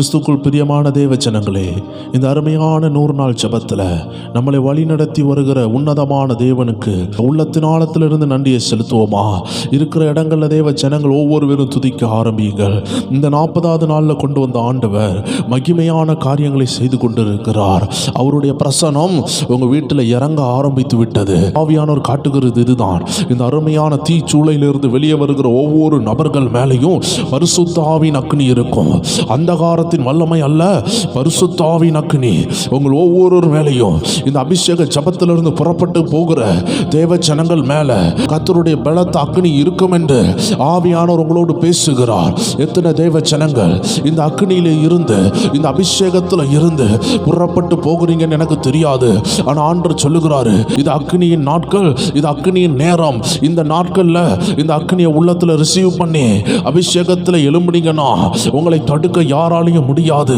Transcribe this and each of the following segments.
கிறிஸ்துக்குள் பிரியமான தேவ ஜனங்களே, இந்த அருமையான 100 நாள் ஜெபத்தில் நம்மளை வழிநடத்தி வருகிற உன்னதமான தேவனுக்கு உள்ளத்தின் ஆழத்திலிருந்து நன்றியை செலுத்துவோமா? இருக்கிற இடங்களில் தேவ ஜனங்கள் ஒவ்வொருவரும் துதிக்க ஆரம்பியுங்கள். இந்த 40வது நாளில் கொண்டு வந்த ஆண்டவர் மகிமையான காரியங்களை செய்து கொண்டிருக்கிறார். அவருடைய பிரசனம் உங்கள் வீட்டில் இறங்க ஆரம்பித்து விட்டது. ஆவியானவர் காட்டுகிறது இதுதான். இந்த அருமையான தீச்சூளையிலிருந்து வெளியே வருகிற ஒவ்வொரு நபர்கள் மேலேயும் பரிசுத்த ஆவியின் அக்னி இருக்கும். அந்தகாரத்தின் வல்லமை அல்ல, பரிசுத்த ஆவியின் அக்னி உங்கள் ஒவ்வொரு மேலேயும் இந்த அபிஷேக ஜபத்திலிருந்து புறப்பட்டு போகிற தேவ ஜனங்கள் மேல கர்த்தருடைய பலத்த அக்னி இருக்கும் என்று ஆவியானவர் உங்களோடு பேசுகிறார். எத்தனை தேவ ஜனங்கள் இந்த அக்னியில இருந்து, இந்த அபிஷேகத்தில் இருந்து புறப்பட்டு போகிறீங்கன்னு எனக்கு தெரியாது. ஆனா ஆண்டவர் சொல்லுகிறாரு, இது அக்னியின் நாட்கள், இது அக்னியின் நேரம். இந்த நாட்கள்ல இந்த அக்னியை உள்ளத்துல ரிசீவ் பண்ணி அபிஷேகத்தில் எழும்புனீங்கன்னா உங்களை தடுக்க யாராலையும் முடியாது.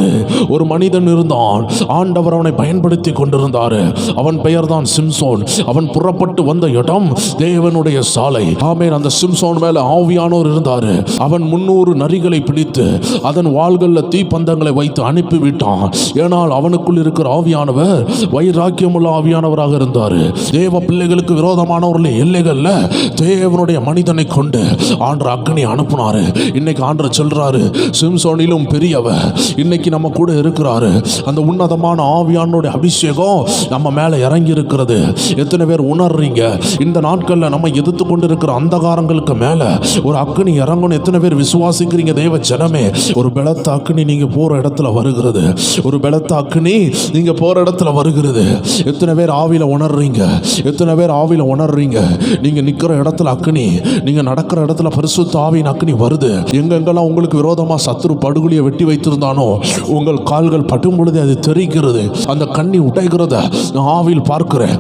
ஒரு மனிதன் இருந்தான், ஆண்டவர் அவனை பயன்படுத்தி கொண்டிருந்தார். அவன் பெயர் தான் சிம்சோன். அவன் புறப்பட்டு வந்த இடம் தேவனுடைய சாலை. ஆமென். அந்த சிம்சோன் மேல ஆவியானோர் இருந்தார். அவன் 300 நரிகளை பிடித்து அதன் வாள்களில் தீப்பந்தங்களை வைத்து அனுப்பிவிட்டான். ஏனால் அவனுக்குள் இருக்கிற ஆவியானவர் வைராக்கியமுள்ள ஆவியானவராக இருந்தார். தேவ பிள்ளைகளுக்கு விரோதமானவர்களே எல்லைகள்ல தேவனுடைய மனிதனை கொண்டு ஆண்டவர் அக்னி அனுப்புனாரு. இன்னைக்கு ஆண்டவர் சொல்றாரு, சிம்சோனிலும் பெரியவர் இன்னைக்கு நம்ம கூட இருக்கிறாரு. அந்த உன்னதமான ஆவியானோட அபிஷேகம் நம்ம மேல இறங்கி இருக்கிறது. எத்தனை பேர் உணர்றீங்க? இந்த நாட்கள்ல நம்ம எதிர்த்து கொண்டு இருக்கிற அந்தகாரங்களுக்கு மேல ஒரு அக்னி இறங்கணும். எத்தனை பேர் விசுவாசிக்கிறீங்க? தேவ ஜனமே, ஒரு பலத்த அக்னி நீங்க போற இடத்துல வருகிறது. ஒரு பலத்த அக்னி நீங்க போற இடத்துல வருகிறது. எத்தனை பேர் ஆவியில உணர்றீங்க? எத்தனை பேர் ஆவியில உணர்றீங்க? நீங்க நிக்கிற இடத்துல அக்னி, நீங்க நடக்கிற இடத்துல பரிசுத்த ஆவியின் அக்னி வருது. எங்கெங்கெல்லாம் உங்களுக்கு விரோதமா சத்துரு படுகொலியை வெட்டி வைத்திருந்தானோ உங்கள் கால்கள் பட்டும் பொழுது அது தெரிகிறது. அந்த கண்ணி உடைகிறத நான் ஆவியில் பார்க்கிறேன்.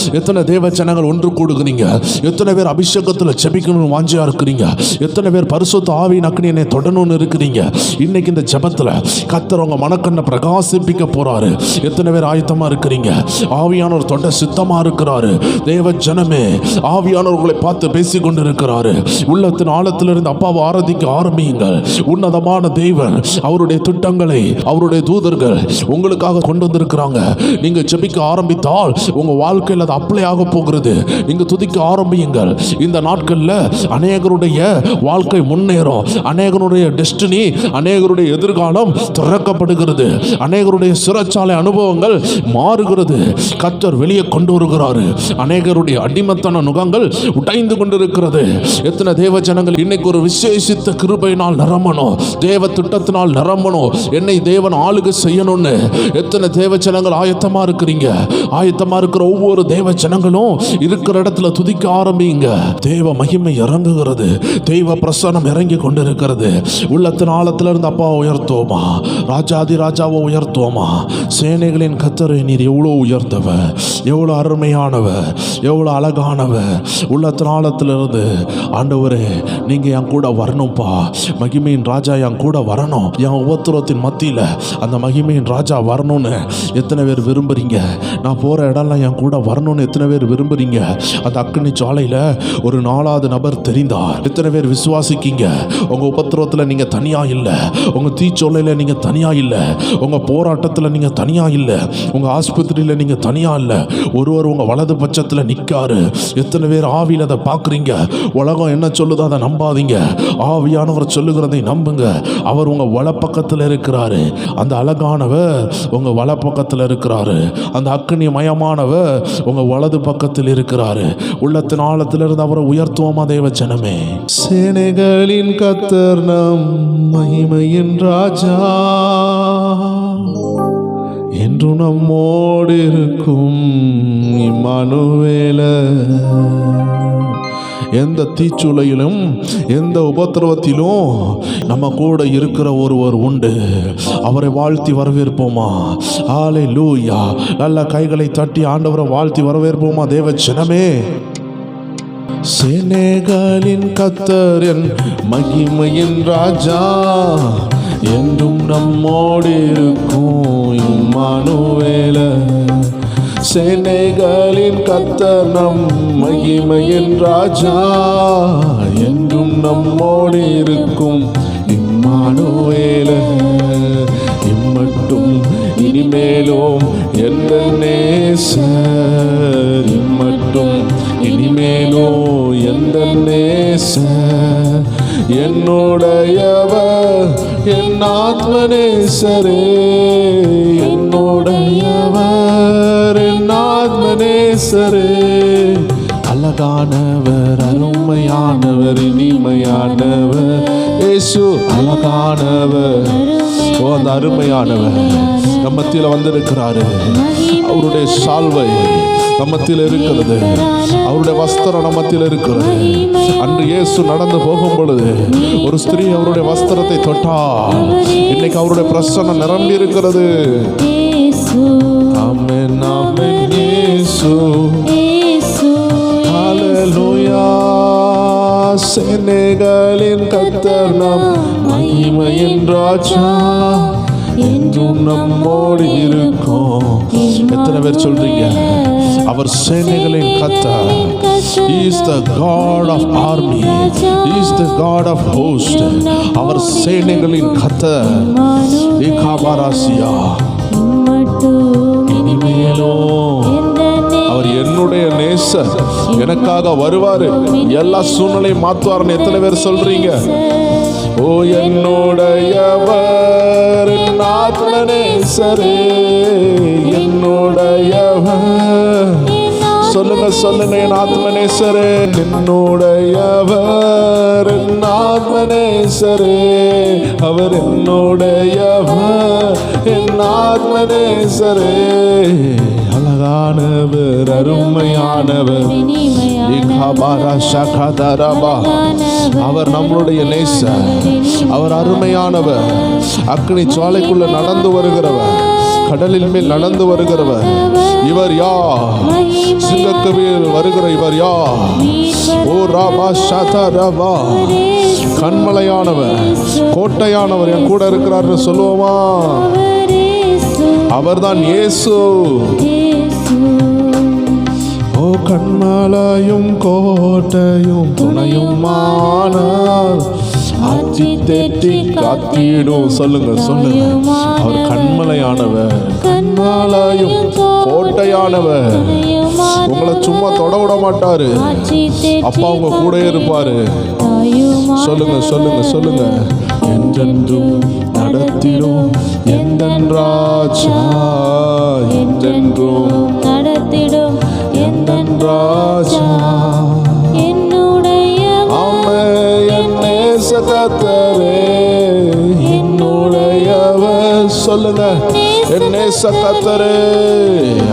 எத்தனை தேவ ஜனங்கள் ஒன்று கூடுகிறீங்க? எத்தனை பேர் அபிஷேகத்தில் ஜெபிக்கணும்னு வாஞ்சியா இருக்கிறீங்க? எத்தனை பேர் பரிசுத்த ஆவியின் அக்னியை தொடணும்னு இருக்கிறீங்க? இன்னைக்கு இந்த ஜெபத்தில் கர்த்தர் உங்க மனக்கண்ணை பிரகாசிப்பிக்க போறாரு. எத்தனை பேர் ஆயத்தமா இருக்கிறீங்க? ஆவியானவர் தொட சித்தமா இருக்கிறாரு. தேவ ஜனமே, ஆவியானவர் உங்களை பார்த்து பேசிக் கொண்டு இருக்கிறாரு. உள்ளத்தின் ஆழத்திலிருந்து அப்பாவை ஆராதிக்க ஆரம்பியுங்கள். உன்னதமான தேவன் அவருடைய திட்டங்களை, அவருடைய தூதர்கள் உங்களுக்காக கொண்டு வந்திருக்கிறாங்க. நீங்க ஜெபிக்க ஆரம்பித்தால் உங்க வாழ்க்கையில் அது அப்ளை ஆக போகிறது. நீங்க துதிக்க ஆரம்பியுங்கள். இந்த நாட்கள்ல அநேகருடைய வாழ்க்கை முன்னேறும். அநேகருடைய டெஸ்டினி, அநேகருடைய எதிர்காலம் திறக்கப்படுகிறது. அநேகருடைய சிறைச்சாலை அனுபவங்கள் மாறுகிறது. கர்த்தர் வெளியே கொண்டு வருகிறாரு. அநேகருடைய அடிமத்தன நுகங்கள் உடைந்து கொண்டிருக்கிறது. எத்தனை தேவ ஜனங்கள் இன்னைக்கு ஒரு விசேஷித்த கிருபையினால் நிரம்பணும், தேவ திட்டத்தினால் நிரம்பணும், என்னை தேவன் ஆளுகை செய்யணும்னு எத்தனை தேவ ஜனங்கள் ஆயத்தமா இருக்கிறீங்க? ஆயத்தமா இருக்கிற ஒவ்வொரு தேவ ஜனங்களும் இருக்கிற இடத்துல துதிக்க ஆரம்பிங்க. தேவ மகிமை இறங்குகிறது. தெய்வ பிரசனம் இறங்கி கொண்டிருக்கிறது. உள்ளத்தின் ஆழத்திலிருந்து அப்பா உயர்த்துவோமா? ராஜாதி ராஜாவை உயர்த்துவோமா? சேனைகளின் கர்த்தரை நீர் எவ்வளோ உயர்த்தவர், எவ்வளோ அருமையானவர், எவ்வளோ அழகானவர். உள்ளத்தின் ஆழத்திலிருந்து ஆண்டவரே நீங்க என் கூட வரணும்ப்பா. மகிமையின் ராஜா என் கூட வரணும். என் உபத்திரத்தின் மத்தியில் அந்த மகிமையின் ராஜா வரணும்னு எத்தனை பேர் விரும்புறீங்க? நான் போற இடம்லாம் என் கூட வரணும்னு எத்தனை பேர் விரும்புறீங்க? அந்த அக்னி சாலையில் ஒரு 4வது நபர் தெரிந்தார். எத்தனை பேர் விசுவாசிக்கீங்க? உங்க உபத்திரத்தில் நீங்க தனியா இல்லை, உங்க தீச்சோலையில் நீங்க தனியா இல்லை, உங்க போராட்டத்தில் நீங்க தனியா இல்லை, உங்க ஆஸ்பத்திரியில் நீங்க தனியா இல்லை. ஒருவர் உங்க வலது பட்சத்தில் நிற்காரு. எத்தனை பேர் ஆவியில் அதை பார்க்குறீங்க? உலகம் என்ன சொல்லுதோ அதை நம்பாதீங்க. ஆவியானவர் சொல்லுகிறதை நம்புங்க. அவர் உங்க வலப்பக்கத்தில் இருக்கிறாரு. அந்த அழகானவர் உங்க வலப்பக்கத்தில் இருக்கிறாரு. அந்த அக்னி மயமானவர் உங்க வலது பக்கத்தில் இருக்கிறாரு. உள்ளத்தின் ஆழத்திலிருந்து அவரை உயர்த்துவோமா தேவ ஜனமே? சேனைகளின் கர்த்தர் நம் மகிமையின் ராஜா, என்று நம்மோடு இருக்கும் இம்மானுவேலர். எந்த தீச்சூளையிலும் எந்த உபத்திரவத்திலும் நம்ம கூட இருக்கிற ஒருவர் உண்டு. அவரை வாழ்த்தி வரவேற்போமா? ஹல்லேலூயா. நல்ல கைகளை தட்டி ஆண்டவரை வாழ்த்தி வரவேற்போமா தேவ ஜனமே? சேனைகளின் கர்த்தர் என் மகிமையின் ராஜா, என்றும் நம்மோடு இருக்கும் இம்மானுவேலர். சேனைகளின் கர்த்தர் நம் மகிமையின் ராஜா, என்றும் நம்மோடு இருக்கும் இம்மானுவேலர். என் ஆத்மநேசரே, என்னுடையவர், என் ஆத்மநேசரே. அழகானவர், அருமையானவர், இனிமையானவர் இயேசு. அழகானவர், அந்த அருமையானவர் நம்ம மத்தியில வந்திருக்கிறாரு. அவருடைய சால்வை நம்ம மத்தியில இருக்கிறது, அவருடைய வஸ்திரம் நம்ம மத்தியில இருக்கிறது. அன்று இயேசு நடந்து போகும் பொழுது ஒரு ஸ்திரீ அவருடைய வஸ்திரத்தை தொட்டார். இன்னைக்கு அவருடைய பிரசன்னம் நிரம்பி இருக்கிறது. ஆமென், ஆமென் இயேசு. ஹல்லேலூயா. சேனைகளின் கர்த்தர் நம் மகிமையின் ராஜா, என்றும் நம்மோடு இருக்கும். எத்தனை பேர் சொல்றீங்க அவர் சேனைகளின் கர்த்தர்? He is the God of army, He is the God of host. அவர் சேனைகளின் கர்த்தர். ஏகாபாராசியா. இனிமேலும் அவர் என்னுடைய நேசர், எனக்காக வருவாரு, எல்லா சூழ்நிலையும் மாத்துவார்னு எத்தனை பேர் சொல்றீங்க? ஓ என்னுடையவர், என் ஆத்மநேசரே, என்னுடையவர். சொல்லுங்க சொல்லுங்க, என் ஆத்மநேசரே, என்னுடையவர், என் ஆத்மநேசரே. அவர் என்னுடையவர், என் ஆத்மநேசரே. அழகானவர், அருமையானவர். அவர் நம்மளுடைய நேசர், அவர் அருமையானவர். அக்னி ஜுவாலைக்குள்ள நடந்து வருகிறவர், கடலின் மேல் நடந்து வருகிறவர். இவர் யார்? சிங்கக்கவியில் வருகிற இவர் யார்? ஓ ராபா ஷாதா ராபா. கண்மலையானவர், கோட்டையானவர் என் கூட இருக்கிறார் சொல்லுவோமா? அவர்தான் இயேசு. ஓ கண்மலையும் கோட்டையும் துணையுமானார், ஆட்சி தேற்றி காத்திடும். சொல்லுங்க சொல்லுங்க, அவர் கண்மலையானவர், கண்மலையும் கோட்டையானவர். உங்களை சும்மா தொட விட மாட்டாரு. அப்பா உங்க கூட இருப்பாரு. சொல்லுங்க சொல்லுங்க சொல்லுங்க. என்றென்றும் நடத்திடும் எந்தன் ராஜா, என்றென்றும் நடத்திடும் எந்தன் ராஜா, என்னுடைய என் நேசகத்தரே, என்னுடையவர். சொல்லுங்க, என் நேசகத்தரே.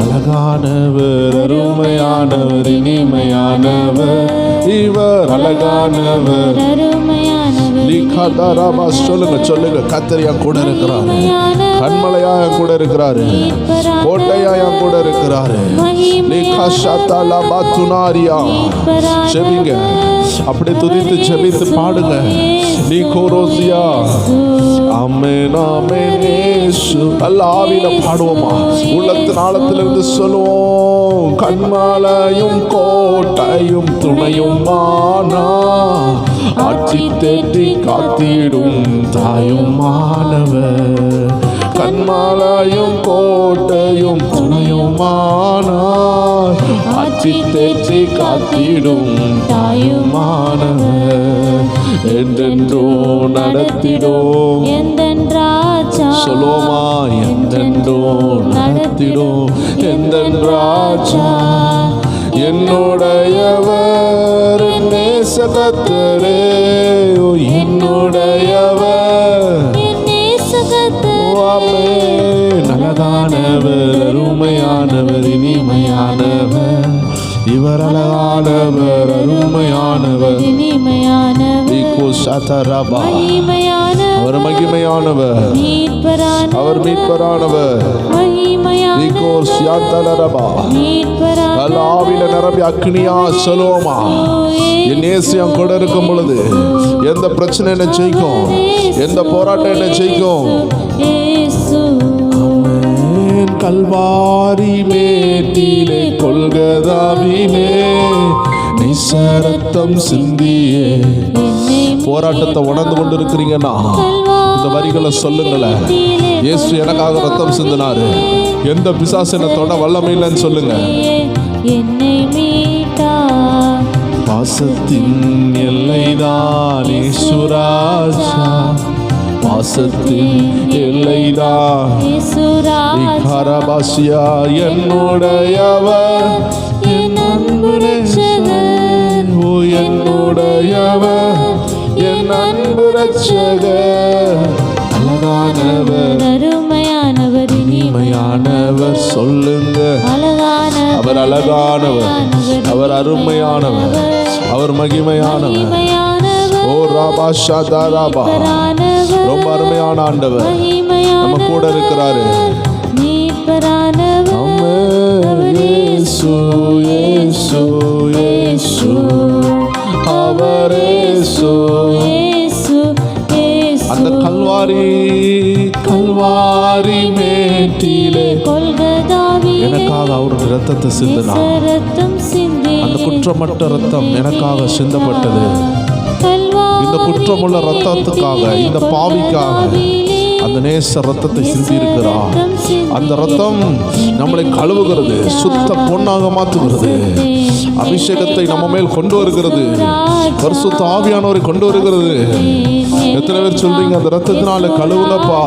அழகானவர், அருமையானவர், இனிமையானவர் இவர். அழகானவர், சொல்லுங்க சொல்லுங்க. கத்தரியா கூட இருக்கிறாரு, கண்மலையா கூட இருக்கிறாரு, கோட்டையா கூட இருக்கிறாரு. செபிங்க, அப்படி துதித்து செபித்து பாடுங்க. நீ கோரோசியா. ஆமென் ஆமென் இயேசு. நல்ல ஆவியில பாடுவோமா? உள்ளத்தின் ஆழத்திலிருந்து சொல்லுவோம். கண்மலையும் கோட்டையும் துணையுமானா, ஆட்சி தேற்றி காத்திடும் தாயுமானவர். கண்மலையும் கோட்டையும் துணையுமானார், ஆட்சி தேற்றி காத்திடும் தாயுமானவர். என்றென்றோ நடத்திடும் எந்தன் ராஜா. சொல்லுவோமா? என்றென்றோ நடத்திடும் எந்தன் ராஜா, என்னுடையவர், நேசகத்தரே. என்னுடையவர், அழகானவர், அருமையானவர், இனிமையானவர் இவர். அழகானவர், அருமையானவர், இனிமையானவர். அவர் மகிமையானவர், அவர் மீட்பரானவர். ஆவில நிரம்பி அக்னியா சொல்லுவோமா? என் நேசியம் கூட இருக்கும் பொழுது எந்த பிரச்சனை என்ன ஜெயிக்கும்? எந்த போராட்டம் என்ன ஜெயிக்கும்? கல்வாரி மேட்டிலே கொல்கதாவிலே நிசரத்தம் சிந்தியே. போராட்டத்தை உணர்ந்து கொண்டு இருக்கிறீங்கன்னா இந்த வரிகளை சொல்லுங்களேன். இயேசு எனக்காக ரத்தம் சிந்தினாரு. எந்த பிசாசு என்ன தொட வல்லமை இல்லைன்னு சொல்லுங்க. என்னை மீட்டா பாசத்தின் எல்லைதான் இயேசுராஜா, பாசத்தின் எல்லைதான் கரபாசியா என்னுடையவர் என் அன்பு ரட்சகர் ஓ என்னுடையவர் என் அன்பு ரட்சகர் அழகானவர் அருமையானவர் இனிமையானவர் சொல்லுங்க அவர் அழகானவர் அவர் அருமையானவர் அவர் மகிமையானவர் ஓ ராபா ஷாதா ராபா ரொம்ப அருமையான ஆண்டவர் நம்ம கூட இருக்கிறாரு இயேசு இயேசு இயேசு அவர் இயேசு அந்த கல்வாரி மேட்டிலே எனக்காக அவருடைய ரத்தத்தை சிந்தினார். அந்த குற்றமற்ற ரத்தம் எனக்காக சிந்தப்பட்டது. இந்த குற்றமுள்ள ரத்தத்துக்காக இந்த பாவிக்காக அந்த நேச ரத்தத்தை சிந்தி இருக்கிறார். அந்த ரத்தம் நம்மளை கழுவுகிறது, சுத்த பொன்னாக மாற்றுகிறது, அபிஷேகத்தை நம்ம மேல் கொண்டு வருகிறது, பரிசுத்த ஆவியானவரை கொண்டு வருகிறது. எத்தனை பேர் சொல்றீங்க அந்த ரத்தத்தினால கழுவுங்கப்பா,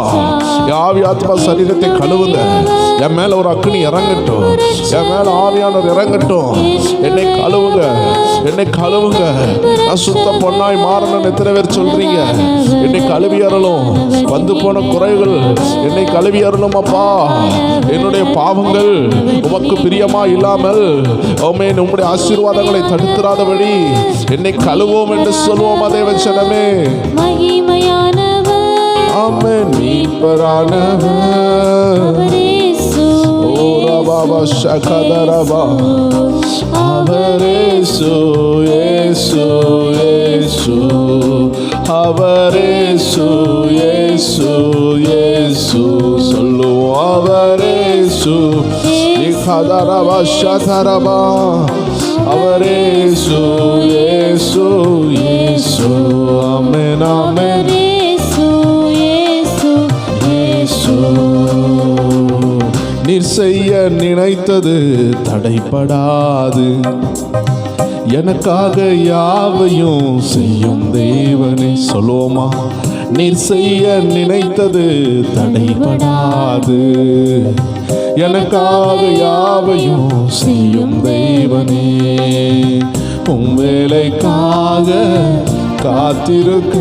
ஆவி ஆத்மா சரீரத்தை கழுவுங்க, என் மேல ஒரு அக்னி இறங்கட்டும், என் மேல ஆவியானவர் இறங்கட்டும், என்னை கழுவுங்க, என்னை கழுவுங்க, நான் சுத்த பொன்னாய் மாறணும். எத்தனை பேர் சொல்றீங்க என்னை கழுவி அருளும், வந்து போன குறைகள் என்னை கழுவி அருளும் அப்பா, என்னுடைய பாவங்கள் உமக்கு பிரியமா இல்லாமல் ஆமென் உம்முடைய ஆசீர்வாதங்களை தடுத்துறாதபடி என்னை கழுவோம் என்று சொல்வோம். அதே வசனமே ஆமென் மீட்பரானவர் ஓ ரபா ஷகதரபா அவர் இயேசு இயேசு இயேசு அவர் இயேசு இயேசு இயேசு சொல்லுவோம் அவர் இயேசு இகதரபா ஷதரபா அவர் இயேசு இயேசு இயேசு ஆமென் ஆமென் நீர் செய்ய நினைத்தது தடைப்படாது, எனக்காக யாவையும் செய்யும் தேவனே. சொல்லுவோமா, நீர் செய்ய நினைத்தது தடைப்படாது, எனக்காக யாவையும் செய்யும் தேவனே. உம் வேலைக்காக காத்திருக்க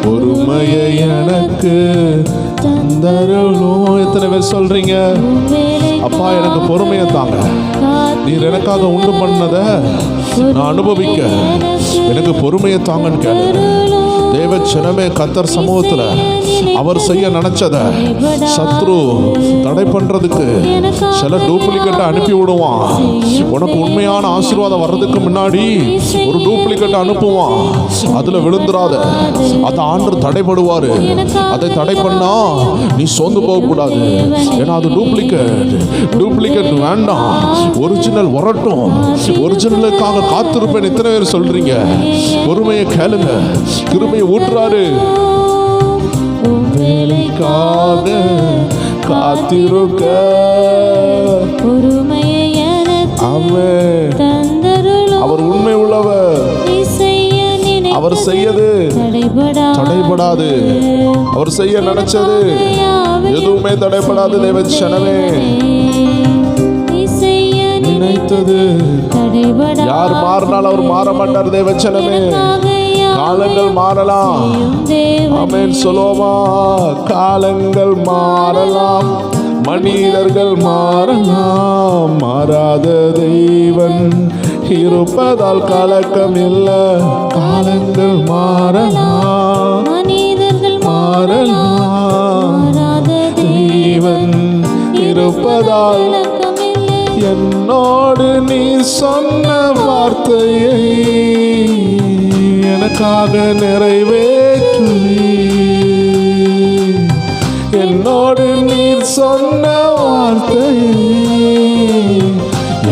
பொறுமையை எனக்கு தந்தருளும். எத்தனை பேர் சொல்றீங்க அப்பா எனக்கு பொறுமையை தாங்க, நீர் எனக்காக உண்டு பண்ணத நான் அனுபவிக்க எனக்கு பொறுமையை தாங்கன்னு கேளு. தேவ ஜனமே கர்த்தர் சமூகத்துல அவர் செய்ய நினைச்சத சத்ரு தடை பண்றதுக்கு சில டூப்ளிகேட்டை அனுப்பி விடுவான். உனக்கு உண்மையான ஆசீர்வாதம் வர்றதுக்கு முன்னாடி ஒரு டூப்ளிகேட்டை அனுப்புவான். அதுல விழுந்துராத, அதை ஆண்டு தடைபடுவாரு. அதை தடை பண்ணா நீ சோர்ந்து போக கூடாது, ஏன்னா அது டூப்ளிகேட் வேண்டாம், ஒரிஜினல் வரட்டும். ஒரிஜினலுக்காக காத்திருப்பேன். எத்தனை பேர் சொல்றீங்க? பொறுமையை கேளுங்க, கிருபையை ஊற்றுறாரு. வேலைக்காக காத்திருக்க அவர் உண்மை உள்ளவர், அவர் செய்யது தடைபடாது, அவர் செய்ய நினைச்சது எதுவுமே தடைபடாது. தேவச்சனமே நினைத்தது யார் மாறினாலும் அவர் மாற மாட்டார். தேவச்சனமே காலங்கள் மாறலாம், ஆமென் சொல்லுவோமா, காலங்கள் மாறலாம், மனிதர்கள் மாறலாம், மாறாத தெய்வன் இருப்பதால் கலக்கம் இல்லை. காலங்கள் மாறலாம், மனிதர்கள் மாறலாம், தெய்வன் இருப்பதால் என்னோடு நீ சொன்ன வார்த்தையை எனக்காக நிறைவேற்றுவி. என்னோடு நீர் சொன்ன வார்த்தையை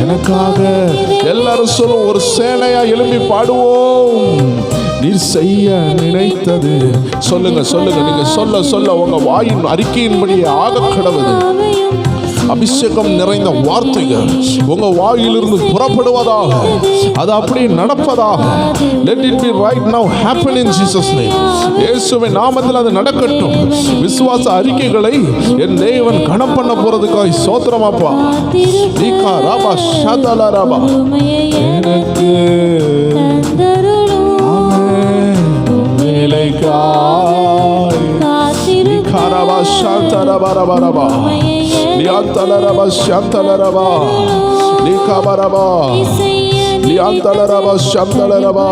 எனக்காக எல்லாரும் சொல்லும், ஒரு சேனையா எழும்பி பாடுவோம். நீர் செய்ய நினைத்தது சொல்லுங்க சொல்லுங்க, நீங்க சொல்ல சொல்ல உங்க வாயின் அறிக்கையின்படியே ஆக கடவுது. அபிஷேகம் நிறைந்த வார்த்தைகள் உங்க வாயிலிருந்து புறப்படுவதாக, அது அப்படியே நடப்பதாக. Let it be right now, happen in Jesus name. இயேசுவின் நாமத்தில் அது நடக்கட்டும். விசுவாச அறிக்கைகளை என் தேவன் கணம் பண்ண போறதுக்காய் ஸ்தோத்திரம் அப்பா. நீகா ராபா ஷதல ராபா எனக்கு வேலைக்காய் நீகா ராபா ஷதல ராபா ராபா நியாந்தல ராபா ஷதல ராபா நீகா ராபா நியாந்தல ராபா ஷதல ராபா.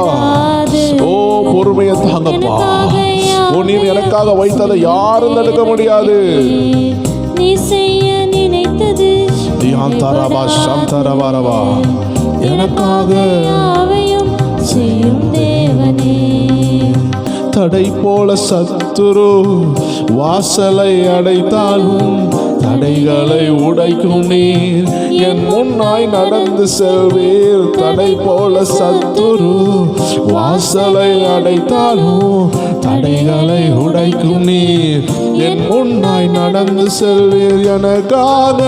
ஓ பொறுமையை தாங்கப்பா. ஓ நீர் எனக்காக வைத்ததை யாரும் தடுக்க முடியாது. நீ செய்ய நினைத்தது தியாந்தரபா சந்தரபரபா எனக்காக யாவையும் செய்யும் தேவனே. தடை போல சத்துரு வாசலை அடைத்தாலும் தடைகளை உடைக்கும் நீர் என் முன்னாய் நடந்து செல்வீர். தடை போல சத்துரு வாசலை அடைத்தாலும் தடைகளை உடைக்கும் நீர் என் முன்னாய் நடந்து செல்வீர். எனக்காக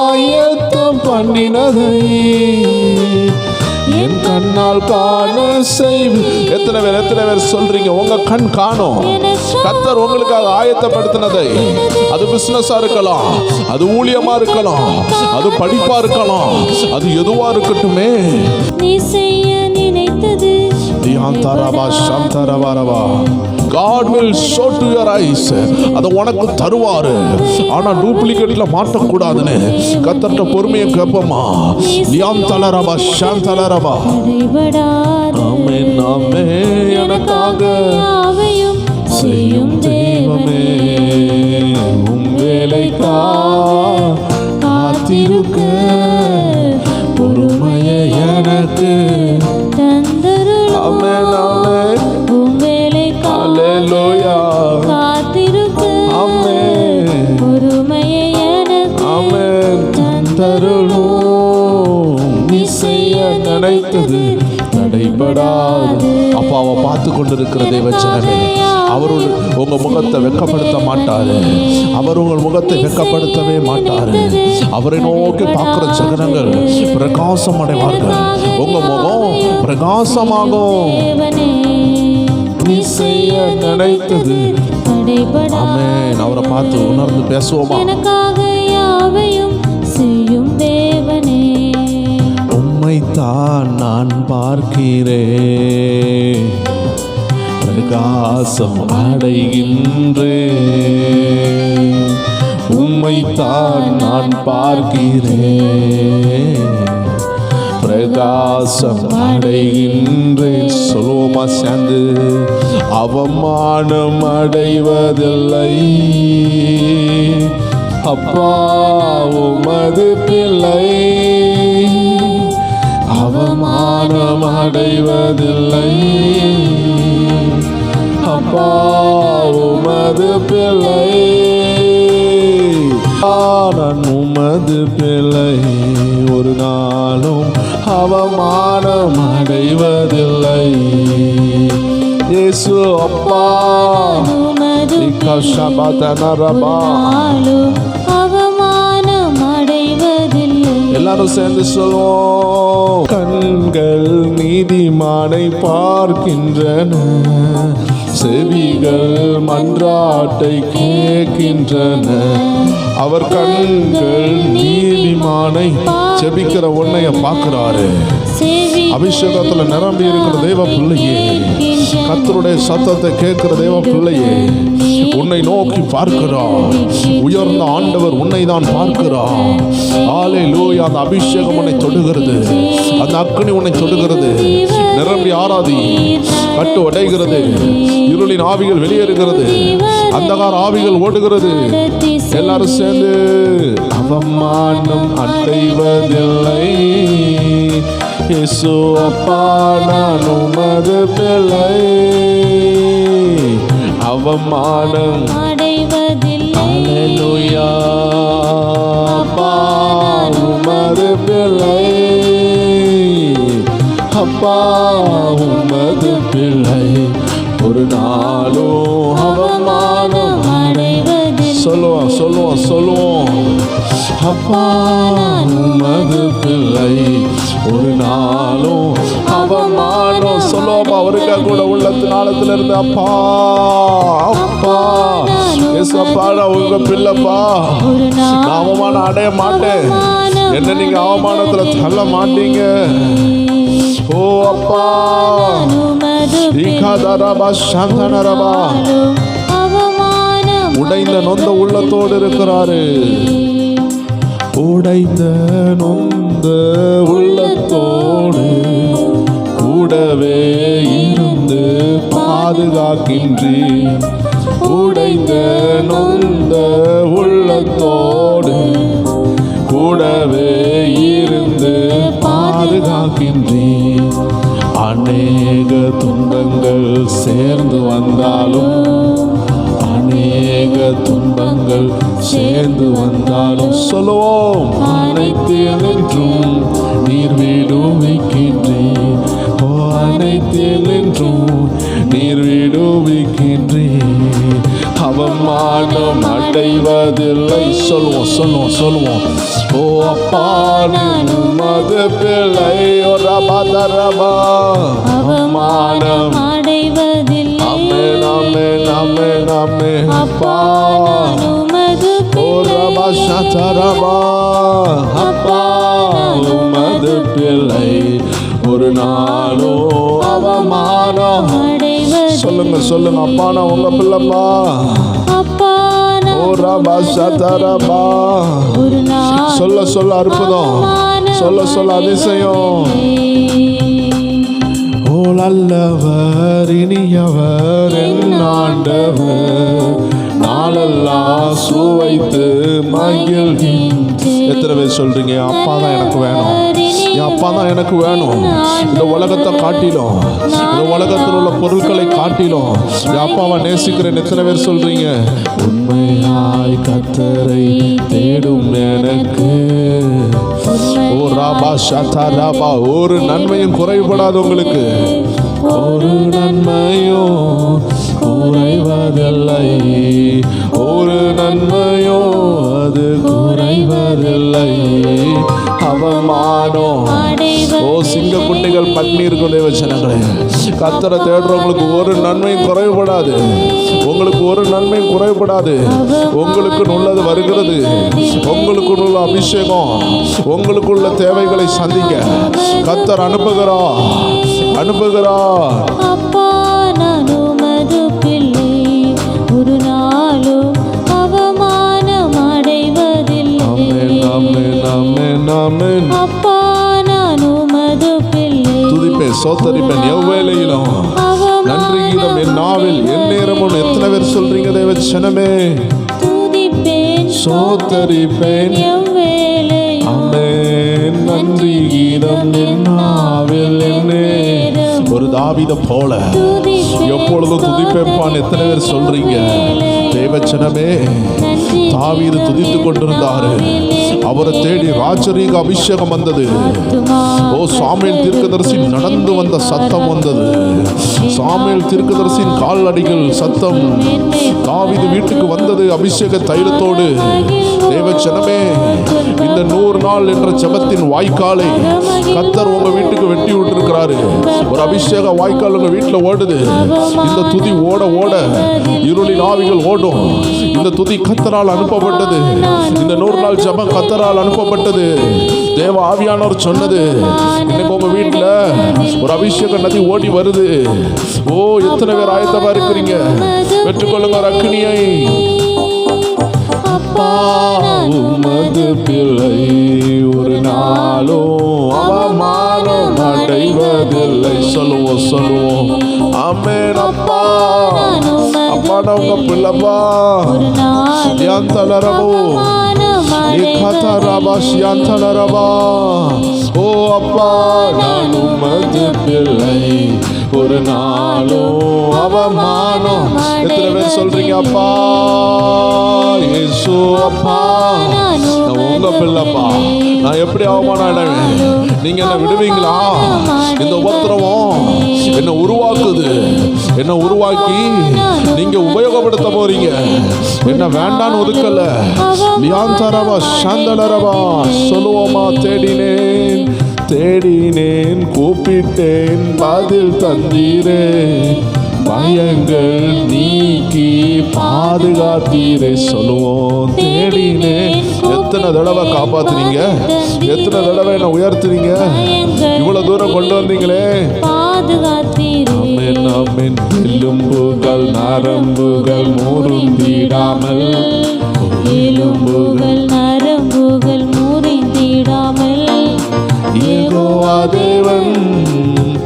ஆயத்தம் பண்ணினதை என் கண்ணால் காண செய்வு. எத்தனை பேர் சொல்றீங்க உங்க கண் காணும் கர்த்தர் உங்களுக்காக ஆயத்தப்படுத்தினதை? அது பிசினஸா இருக்கலாம், அது ஊழியமா இருக்கலாம், அது படிப்பா இருக்கலாம், அது எதுவா இருக்கட்டுமே. நீ செய்ய நினைத்தது God will show to your eyes. அதை உனக்கு தருவாரு. ஆனா டூப்ளிகேட்ல மாட்டக்கூடாதுன்னு கர்த்தர்ட்ட பொறுமையை கேட்போமா. நியாம் தலரபா ஷாம் தலரபா. ஆமென் ஆமென். எனக்காக யாவையும் செய்யும் தேவனே. உம் வேலைக்காக காத்திருக்க பொறுமையை எனக்கு தந்தருளும். ஆமென் ஆமென். உம் வேலைக்காக ஹல்லேலூயா. காத்திருக்க ஆமென் பொறுமையை எனக்கு ஆமென். தந்தருளும். நீ செய்ய நினைத்தது தடைபடாது. அப்பாவை பார்த்து கொண்டிருக்கிற தேவச்சனமே, அவரோடு உங்க முகத்தை வெட்கப்படுத்த மாட்டாரு. அவர் உங்கள் முகத்தை வெட்கப்படுத்தவே மாட்டாரு. அவரை நோக்கி பார்க்கிற ஜனங்கள் பிரகாசம் அடைவார்கள். உங்க முகம் பிரகாசமாகும். தேவனே. நீ செய்ய நினைத்தது தடைபடாது. ஆமென். அவரை பார்த்து உணர்ந்து பேசுவோமா. எனக்காக யாவையும் செய்யும் தேவனே. உம்மைத்தான் நான் பார்க்கிறேன், பிரகாசம் அடைகின்றேன். உம்மைத்தான் நான் பார்க்கிறேன், பிரகாசம் அடைகின்றேன். சொல்லுவோமா சேர்ந்து. அவமானம் அடைவதில்லை அப்பா உமது பிள்ளை. அவமானம் அடைவதில்லை அப்பா உமது பிள்ளை. நான் உமது பிள்ளை, ஒரு நாளும் அவமானம் அடைவதில்லை. இயேசு அப்பா உமது கஷபதனரபா. நாளும் அவமானம் அடைவதில்லை. எல்லாரும் சேர்ந்து சொல்லுவோம். கண்கள் நீதிமானை பார்க்கின்றன, செவிகள் மன்றாட்டை கேட்கின்றன. அவர் கண்கள் நீதிமானை ஜெபிக்கிற உன்னைய பார்க்கிறாரு. அபிஷேகத்துல நிரம்பி இருக்கிற தேவ பிள்ளையே, கர்த்தருடைய சத்தத்தை கேட்கிற தேவ பிள்ளையே, உன்னை நோக்கி பார்க்கிறார். உயர்ந்த ஆண்டவர் உன்னை தான் பார்க்கிறார். ஹல்லேலூயா. அந்த அபிஷேகம் உன்னை தொடுகிறது, அந்த அக்கினி உன்னை தொடுகிறது. நிரம்பி ஆராதி. கட்டு உடைகிறது, இருளின் ஆவிகள் வெளியேறுகிறது, அந்தகார ஆவிகள் ஓடுகிறது. எல்லாரும் சேர்ந்து. அவமானம் அடைவதில்லை இயேசு அப்பா நான் உமது பிள்ளை. அவமானம் அடைவதில்லை. ஹல்லேலூயா. அப்பா உமது பிள்ளை, அப்பா உமது பிள்ளை. ஒரு நாளும் அவமானம் அடைவதில்லை. சொல்லுவோம் சொல்லுவோம் சொல்லுவோம். அப்பா உமது பிள்ளை ஒரு நாளும் அவமானம் சொல்லுவோம் அவருக்கா கூட உள்ளத்து நாளத்துல இருந்து அப்பா அப்பா ஏசப்பா நான் உங்க பிள்ளைப்பா நான் அவமானம் அடைய மாட்டேன் என்ன நீங்க அவமானத்துல தள்ள மாட்டீங்க ஓ அப்பா இகாதரபா சந்தனரபா உடைந்த நொந்த உள்ளத்தோடு இருக்கிறாரு உடைந்த நொந்த உள்ளத்தோடு கூடவே இருந்து பாதுகாக்கின்றே உடைந்த நொந்த உள்ளத்தோடு கூடவே இருந்து பாதுகாக்கின்றே அநேக துன்பங்கள் சேர்ந்து வந்தாலும் அநேக துன்பங்கள் சேர்ந்து வந்தாலும் சொல்லுவோம் அனைத்தில் என்றும் நீர் விடுவிக்கின்றே ஓ அனைத்தில் என்றும் நீர் விடுவிக்கின்றே அவமானம் அடைவதில்லை சொல்லுவோம் சொல்லுவோம் சொல்லுவோம் ஓ அப்பா மது பிள்ளை ரபா அவமானம் அடைவதில்லை நாமே நாமே நாமே அப்பா ஓ ரபா சதரபா அப்பா மது பிள்ளை ஒரு நாளோ அவமானம் சொல்லுங்க சொல்லுங்க அப்பா நான் உங்க பிள்ளைப்பா ஓ ரபா சதரபா சொல்ல சொல்ல அற்புதம் சொல்ல சொல்ல அதிசயம் ஓ நல்லவர் இனியவர் என் ஆண்டவர் நாளெல்லாம் சுவைத்து மகிழ்கின்றேன் எத்தனை பேர் சொல்றீங்க அப்பா தான் எனக்கு வேணும் என் அப்பா தான் எனக்கு வேணும் இந்த உலகத்தை காட்டிலும் இந்த உலகத்தில் உள்ள பொருட்களை காட்டிலும் என் அப்பாவை நேசிக்கிறேன் எத்தனை பேர் சொல்றீங்க உண்மையாய் கர்த்தரை தேடும் எனக்கு ஓ ராபா ஷதா ராபா ஒரு நன்மையும் குறைபடாது உங்களுக்கு ஒரு நன்மையும் குறைவதில்லை ஒரு நன்மையோ அது குறைவதில்லை அவமானம் ஓ சிங்க குட்டிகள் பன்னீருக்கு தேவச்சனங்களே கர்த்தரை தேடுறவங்களுக்கு ஒரு நன்மையும் குறைபடாது உங்களுக்கு ஒரு நன்மையும் குறைபடாது உங்களுக்கு உள்ளது வருகிறது உங்களுக்கு உள்ள அபிஷேகம் உங்களுக்குள்ள தேவைகளை சந்திக்க கர்த்தர் அனுப்புகிறார் அப்பா நான் உமது பிள்ளை ஒரு நாளும் அவமானம் அடைவதில்லை அப்பா நான் உமது பிள்ளை துதிப்பேன் சோத்தரிப்பேன் எவ்வேளையிலும் நன்றி கீதம் என் நாவில் என் நேரமும் எத்தனை பேர் சொல்றீங்க தேவச்சனமே துதிப்பேன் சோத்தரிப்பேன் எவ்வேளையும் ஆமென் நன்றி கீதம் என் நாவில் என் நேரம் ஒரு தாவீதை போல எப்பொழுதும் துதிப்பேன் எத்தனை பேர் சொல்றீங்க தேவச்சனமே தாவீது துதித்து கொண்டிருந்தாரு அவரை தேடி ராஜரீக அபிஷேகம் வந்தது ஓ சாமுவேல் தீர்க்கதரிசி நடந்து வந்த சத்தம் வந்தது சாமுவேல் தீர்க்கதரிசியின் காலடிகள் சத்தம் தாவீது வீட்டுக்கு வந்தது அபிஷேக தைலத்தோடு தேவச்சனமே இந்த 100 நாள் என்ற ஜெபத்தின் வாய்க்காலை கர்த்தர் உங்க வீட்டுக்கு வெட்டி விட்டுருக்கிறாரு ஒரு அபிஷேக வாய்க்கால் உங்க வீட்டுல ஓடுது இந்த துதி ஓட ஓட இருளின் ஆவிகள் ஓடும் இந்த துதி கர்த்தரால் அனுப்பப்பட்டது இந்த 100 நாள் ஜெபம் கர்த்தரால் அனுப்பப்பட்டது தேவ ஆவியானவர் சொன்னது இன்னைக்கு உங்க வீட்டுல ஒரு அபிஷேக நதி ஓடி வருது ஓ எத்தனை பேர் ஆயத்தமா இருக்கிறீங்க பெற்றுக்கொள்ளுங்க ஒரு அக்னியை அப்பா உமது பிள்ளை ஒரு நாளும் அவமானம் அடைவதில்லை சொல்லுவோம் சொல்லுவோம் ஆமென் அப்பா அப்பா நான் உங்க பிள்ளைப்பா யான் தளரவோ ஓ அப்பா நான் உமது பிள்ளை ஒரு நாளும் அவமானம் எத்தனை பேர் சொல்றீங்க அப்பா இயேசு அப்பா, நான் உங்க பிள்ளைப்பா, நான் எப்படி அவமானம் அடைவேன்? நீங்க என்ன விடுவீங்களா? இந்த உபத்திரவம் என்ன உருவாக்குது, என்ன உருவாக்கி நீங்க உபயோகப்படுத்த போறீங்க. என்ன வேண்டான்னு ஒதுக்கல. லியாந்தரவா சாந்தலரவா சொல்லுவோமா? தேடினேன் தேடினேன் கூப்பிட்டேன் பதில் தந்தீரே, பயங்கள் நீக்கி பாதுகாத்தீரே. சொல்லுவோம் தேடினேன். எத்தனை தடவை காப்பாத்துறீங்க, எத்தனை தடவை என்ன உயர்த்துறீங்க, இவ்வளவு தூரம் கொண்டு வந்தீங்களே. ஆமென் ஆமென். எலும்புகள் நரம்புகள் முறிந்திடாமல், எலும்புகள் நரம்புகள் முறிந்திடாமல் யெகோவா தேவன்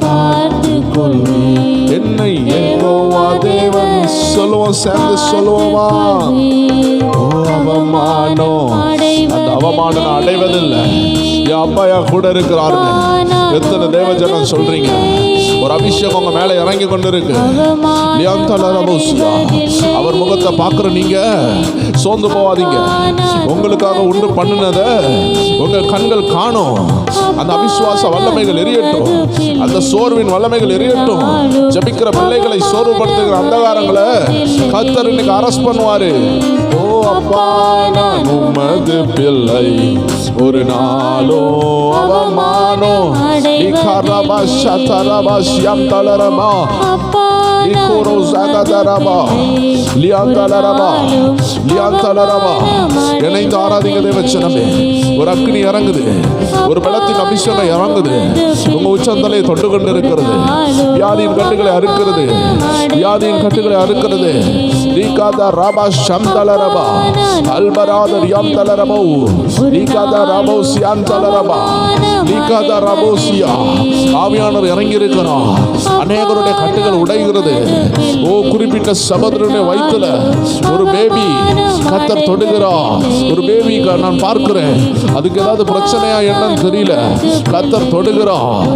பார்த்து கொள்வே. என்னை யெகோவா தேவன். சொல்லுவோம், சேர்ந்து சொல்லுவோமா? ஓ அவமானம், அந்த அவமானம் நான் அடைவதில்லை. என் அப்பா என் கூட இருக்கிறாரு. எத்தனை தேவஜனம் சொல்றீங்க? ஒரு அபிஷேகம் உங்க மேல இறங்கி கொண்டு இருக்கு. அவர் முகத்தை பார்க்கிற நீங்க சோர்ந்து போவாதீங்க. உங்களுக்காக உண்டு பண்ணினத உங்க கண்கள் காணும். அந்த அவிசுவாச வல்லமைகள் எரியட்டும், அந்த சோர்வின் வல்லமைகள் எரியட்டும். ஜபிக்கிற பிள்ளைகளை சோர்வுபடுத்துகிற அந்தகாரங்களை கர்த்தர் இன்னைக்கு அரஸ்ட் பண்ணுவாரு. ஓ அப்பா, நான் உமது பிள்ளை, ஒரு நாளோ அவமானோ இகரபா சதரபா ஷம்தலரமா இகோரோ ஜகதரபா லியாந்தலரபா லியாந்தலரபா. இணைந்து ஆராதிங்க தேவச்சனமே. ஒரு அக்னி இறங்குது, ஒரு பலத்தின் அபிஷேகம் இறங்குது. உங்க உச்சந்தலையை தொட்டு கொண்டு இருக்கிறது. வியாதியின் கட்டுகளை அறுக்கிறது, வியாதியின் கட்டுகளை அறுக்கிறது. லிகாதா ராபா ஷம்தலரபா அல்பராத ரியாம்தலரபா லிகாதா ராபோ சியாந்தலரபா லிகாதா ராபோசியா. ஆவியானவர் இறங்கி இருக்கிறார். அநேகருடைய கட்டுகள் உடைகிறது. ஓ குறிப்பிட்ட சகோதரனுடைய வயிற்றுல ஒரு பேபி கர்த்தர் தொடுகிறார். ஒரு பேபி நான் பார்க்கிறேன். அதுக்கு ஏதாவது பிரச்சனையா என்னன்னு தெரியல. கர்த்தர் தொடுகிறார்.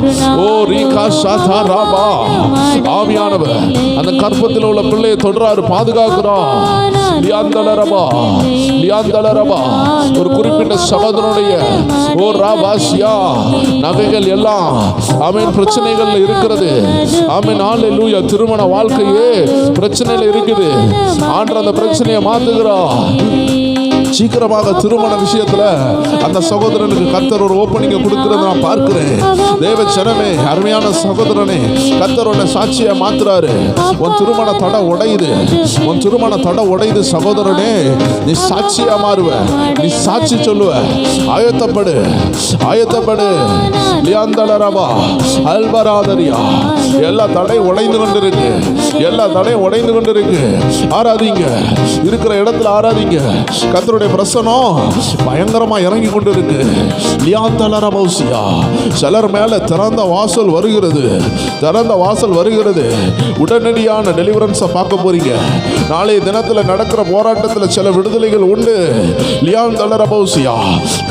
ஓ ரீகா ஷாதா ராபா. ஆவியானவர் அந்த கர்ப்பத்தில் உள்ள பிள்ளையை தொடுறாரு, பாதுகாக்கிறார். லியாந்தலரபா லியாந்தலரபா. ஒரு குறிப்பிட்ட சகோதரனுடைய ஓ ராபாசியா நகைகள் எல்லாம் ஆமென் பிரச்சனைகள் இருக்கிறது. ஆமென் ஹalleluya. திருமண வாழ்க்கையே பிரச்சனையில இருக்குது. ஆண்டவர் அந்த பிரச்சனையை மாத்துகிறார். சீக்கிரமாக திருமண விஷயத்துல அந்த சகோதரனுக்கு கர்த்தர் ஒரு ஓப்பனிங்க கொடுக்கிறது நான் பார்க்கிறேன். தேவ ஜனமே, அருமையான சகோதரனே, கர்த்தர் உன்னை சாட்சியா மாத்துறாரு. உன் திருமண தடை உடையுது, உன் திருமண தடை உடையுது சகோதரனே. நீ சாட்சியா மாறுவ, நீ சாட்சி சொல்லுவ. ஆயத்தப்படு, ஆயத்தப்படு. லியாந்தலரபா அல்பராதரியா. எல்லா தடையும் உடைந்து கொண்டிருக்கு, எல்லா தடையும் உடைந்து கொண்டிருக்கு. ஆராதிங்க, இருக்கிற இடத்துல ஆராதிங்க. கர்த்தருடைய பிரசனம் பயங்கரமா இறங்கி கொண்டு இருக்கு. லியாந்தலரபௌசியா. சிலர் மேல திறந்த வாசல் வருகிறது, திறந்த வாசல் வருகிறது. உடனடியான டெலிவரன்ஸை பார்க்க போறீங்க. நாளைய தினத்துல நடக்கிற போராட்டத்தில் சில விடுதலைகள் உண்டு. லியாந்தலரபௌசியா.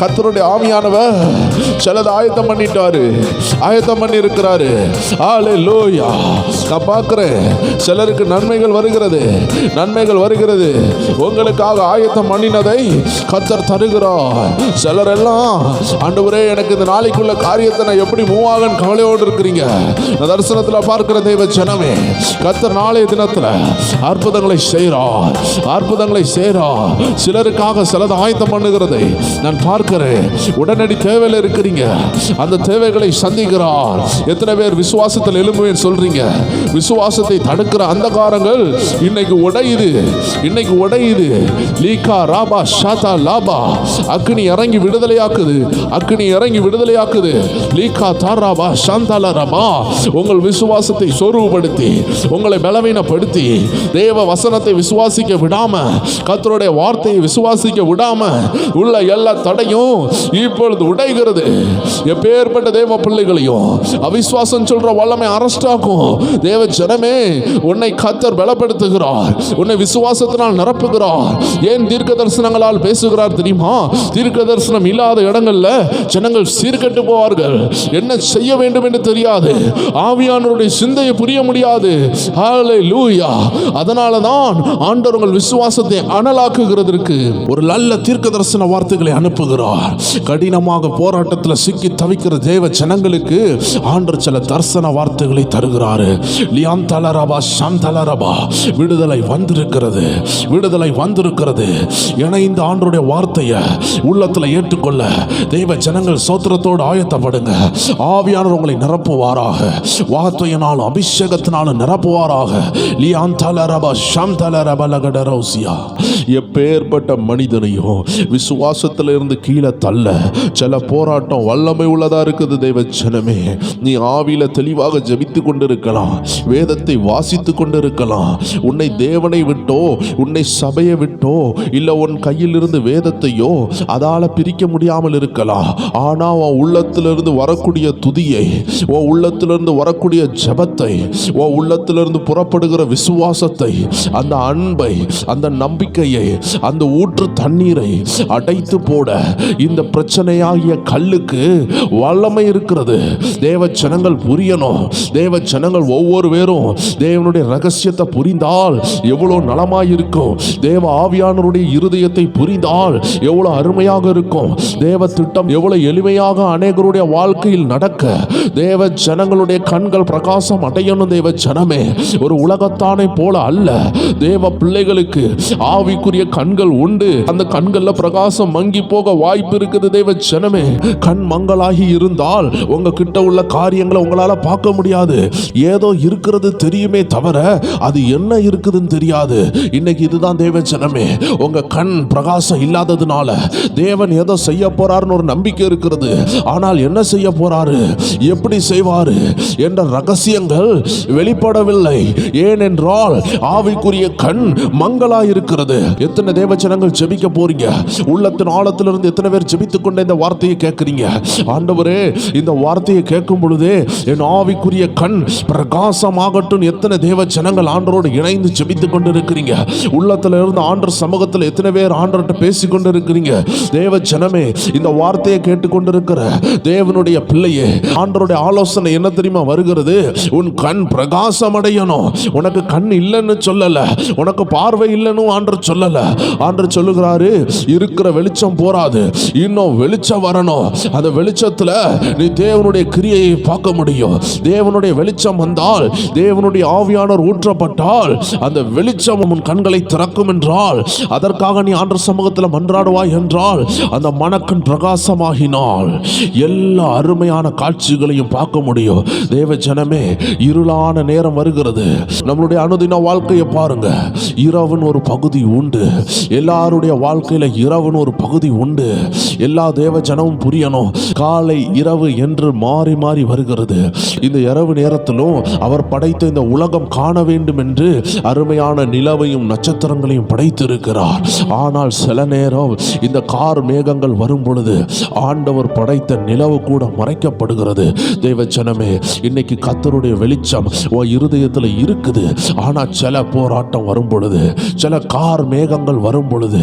கர்த்தருடைய ஆவியானவர் சிலது ஆயத்தம் பண்ணிட்டாரு, ஆயத்தம் பண்ணி இருக்கிறாரு. ஹalleluya. நான் பார்க்கிறேன் சிலருக்கு நன்மைகள் வருகிறது, நன்மைகள் வருகிறது. உங்களுக்காக ஆயத்தம் பண்ணினதை கர்த்தர் தருகிறார். சிலர் எல்லாம் ஆண்டவரே எனக்கு இந்த நாளைக்குள்ள காரியத்தை நான் எப்படி மூவ் ஆகன்னு கவலையோடு இருக்கிறீங்க. நான் தரிசனத்துல பார்க்கிற தெய்வ ஜனமே, கர்த்தர் நாளைய தினத்துல அற்புதங்களை செய்கிறார், அற்புதங்களை செய்கிறார். சிலருக்காக சிலது ஆயத்தம் பண்ணுகிறதை நான் பார்க்கிறேன். உடனடி தேவையில் இருக்கிறீங்க, அந்த தேவைகளை சந்திக்கிறார். எத்தனை பேர் விசுவாசத்தில் எழும்புவேன் சொல்றீங்க? விசுவாசத்தை தடுக்கிற அந்தகாரங்கள் இன்னைக்கு உடையுது, இன்னைக்கு உடையுது. லீகா ராபா ஷாதா லாபா. அக்னி இறங்கி விடுதலையாக்குது, அக்னி இறங்கி விடுதலையாக்குது. லீகா தாராபா சாந்தால ரபா. உங்கள் விசுவாசத்தை சோர்வுபடுத்தி, உங்களை பலவீனப்படுத்தி, தேவ வசனத்தை விசுவாசிக்க விடாம, கர்த்தருடைய வார்த்தையை விசுவாசிக்க விடாம உள்ள எல்லா தடையும் இப்பொழுது உடைகிறது. எப்பேற்பட்ட தேவ பிள்ளைகளையும் அவிசுவாசம் சொல்ற வல்லமை அரெஸ்ட் ஆகும். தேவ ஜனமே, உன்னை கர்த்தர் பலப்படுத்துகிறார், உன்னை விசுவாசத்தினால் நிரப்புகிறார். ஏன் தீர்க்க தரிசனங்கள் ஜனங்களால் பேசுகிறார் தெரியுமா? தீர்க்க தரிசனம் இல்லாத இடங்கள்ல ஜனங்கள் சீர்கெட்டு போவார்கள். என்ன செய்ய வேண்டும் என்று தெரியாது. ஆவியானவருடைய சிந்தையை புரிய முடியாது. ஹல்லேலூயா. அதனால தான் ஆண்டவர் உங்கள் விசுவாசத்தை அனலாக்குகிறதற்கு ஒரு நல்ல தீர்க்க தரிசன வார்த்தைகளை அனுப்புகிறார். கடினமாக போராட்டத்தில் சிக்கி தவிக்கிற தேவ ஜனங்களுக்கு ஆண்டவர் சில தரிசன வார்த்தைகளை தருகிறாரு. லியாம் தலரபா ஷம் தலரபா. விடுதலை வந்திருக்கிறது, விடுதலை வந்திருக்கிறது. இணைந்து ஆண்டவருடைய வார்த்தையை உள்ளத்தில் ஏற்றுக்கொள்ள தேவ ஜனங்கள் சோத்திரத்தோடு ஆயத்தப்படுங்க. ஆவியானவர் உங்களை நிரப்புவாராக, வார்த்தையினாலும் அபிஷேகத்தினாலும் நிரப்புவாராக. லியாம் தலரபா ஷம் தலரபா லகடரோசியா. எப்பேற்பட்ட மனிதனையும் விசுவாசத்தில் இருந்து கீழே தள்ள சில போராட்டம் வல்லமை உள்ளதா இருக்குது. தேவ ஜனமே, நீ ஆவியில தெளிவாக ஜெபித்து கொண்டிருக்கலாம், வேதத்தை வாசித்து கொண்டிருக்கலாம். உன்னை தேவனை விட்டோ உன்னை சபையை விட்டோ இல்ல உன் கையில் இருந்து வேதத்தையோ அதால பிரிக்க முடியாமல் இருக்கலாம். ஆனா உன் உள்ளத்திலிருந்து வரக்கூடிய துதியை, உன் உள்ளத்திலிருந்து வரக்கூடிய ஜெபத்தை, உன் உள்ளத்திலிருந்து புறப்படுகிற விசுவாசத்தை, அந்த அன்பை, அந்த நம்பிக்கையை, அந்த ஊற்று தண்ணீரை அடைத்து போட இந்த பிரச்சனையாகிய கல்லுக்கு வல்லமை இருக்கிறது. தேவ ஜனங்கள் புரியணும். தேவ ஜனங்கள் ஒவ்வொரு பேரும் தேவனுடைய ரகசியத்தை புரிந்தால் எவ்வளவு நலமாய் இருக்கும். தேவ ஆவியானவருடைய இருதயத்தை புரிந்தால் எவ்வளவு அருமையாக இருக்கும். தேவ திட்டம் எவ்வளவு எளிமையாக அநேகருடைய வாழ்க்கையில் நடக்க தேவ ஜனங்களுடைய கண்கள் பிரகாசம் அடையணும். தேவ ஜனமே, ஒரு உலகத்தானை போல அல்ல. தேவ பிள்ளைகளுக்கு ஆவிக்குரிய கண்கள் உண்டு. அந்த கண்கள்ல பிரகாசம் மங்கி போக வாய்ப்பு இருக்குது. தேவ ஜனமே, கண் மங்களாகி இருந்தால் உங்க கிட்ட உள்ள காரியங்களை உங்களால பார்க்க முடியாது. ஏதோ இருக்கிறது தெரியுமே தவிர அது என்ன இருக்குதுன்னு தெரியாது. இன்னைக்கு இதுதான் தேவ ஜனமே, உங்க கண் பிரகாசம் இல்லாததுனால தேவன் ஏதோ செய்ய போறாருன்னு ஒரு நம்பிக்கை இருக்கிறது. ஆனால் என்ன செய்ய போறாரு, எப்படி செய்வாரு என்ற ரகசியங்கள் வெளிப்படவில்லை. ஏனென்றால் ஆவிக்குரிய கண் மங்களா இருக்கிறது. எத்தனை தேவ ஜனங்கள் ஜெபிக்க போறீங்க? உள்ளத்தின் ஆழத்திலிருந்து எத்தனை பேர் ஜெபித்துக் கொண்ட இந்த வார்த்தையை கேட்கிறீங்க? ஆண்டவரே, இந்த வார்த்தையை கேட்கும் பொழுதே என் ஆவிக்குரிய கண் பிரகாசமாகட்டும். எத்தனை தேவ ஜனங்கள் ஆண்டரோடு இணைந்து ஜெபித்துக் கொண்டு இருக்கிறீங்க? உள்ளத்துல இருந்து ஆண்டர் சமூகத்தில் எத்தனை பேர் ஆண்டர்கிட்ட பேசி கொண்டு இருக்கிறீங்க? தேவ ஜனமே, இந்த வார்த்தையை கேட்டுக்கொண்டிருக்கிற தேவனுடைய பிள்ளையே, ஆண்டருடைய ஆலோசனை என்ன தெரியுமா வருகிறது? உன் கண் பிரகாசம் அடையணும். உனக்கு கண் இல்லைன்னு சொல்லல, உனக்கு பார்வை இல்லைன்னு ஆண்டர் சொல்லல. ஆண்டர் சொல்லுகிறாரு, இருக்கிற வெளிச்சம் போராது, இன்னும் வெளிச்சம் வரணும். அந்த வெளிச்சத்துல நீ தேவனுடைய கிரியையை பார்க்க முடியும். தேவனுடைய வெளிச்சம் வந்தால், தேவனுடைய ஆவியானவர் ஊற்றப்பட்டால் அந்த வெளிச்சம் உன் கண்களை திறக்கும் என்றால், அதற்காக நீ ஆண்டவர் சமூகத்தில் மன்றாடுவாய் என்றால், அந்த மனக்கண் பிரகாசமாகினால் எல்லா அருமையான காட்சிகளையும் பார்க்க முடியும். தேவ ஜனமே, இருளான நேரம் வருகிறது. நம்மளுடைய அனுதின வாழ்க்கையை பாருங்க. இரவுன்னு ஒரு பகுதி உண்டு. எல்லாருடைய வாழ்க்கையில இரவுன்னு ஒரு பகுதி உண்டு. எல்லா தேவ ஜனமும் புரியணும். காலை இரவு என்று மாறி மாறி வருகிறது. இந்த இரவு நேரத்திலும் அவர் படைத்த இந்த உலகம் காண வேண்டும் என்று அருமையான நிலவையும் நட்சத்திரங்களையும் படைத்திருக்கிறார். ஆனால் சில நேரம் இந்த கார் மேகங்கள் வரும் பொழுது ஆண்டவர் படைத்த நிலவு கூட மறைக்கப்படுகிறது. தேவ ஜனமே, இன்னைக்கு கர்த்தருடைய வெளிச்சம் உன் இருதயத்தில் இருக்குது. ஆனால் சில போராட்டம் வரும் பொழுது, சில கார் மேகங்கள் வரும் பொழுது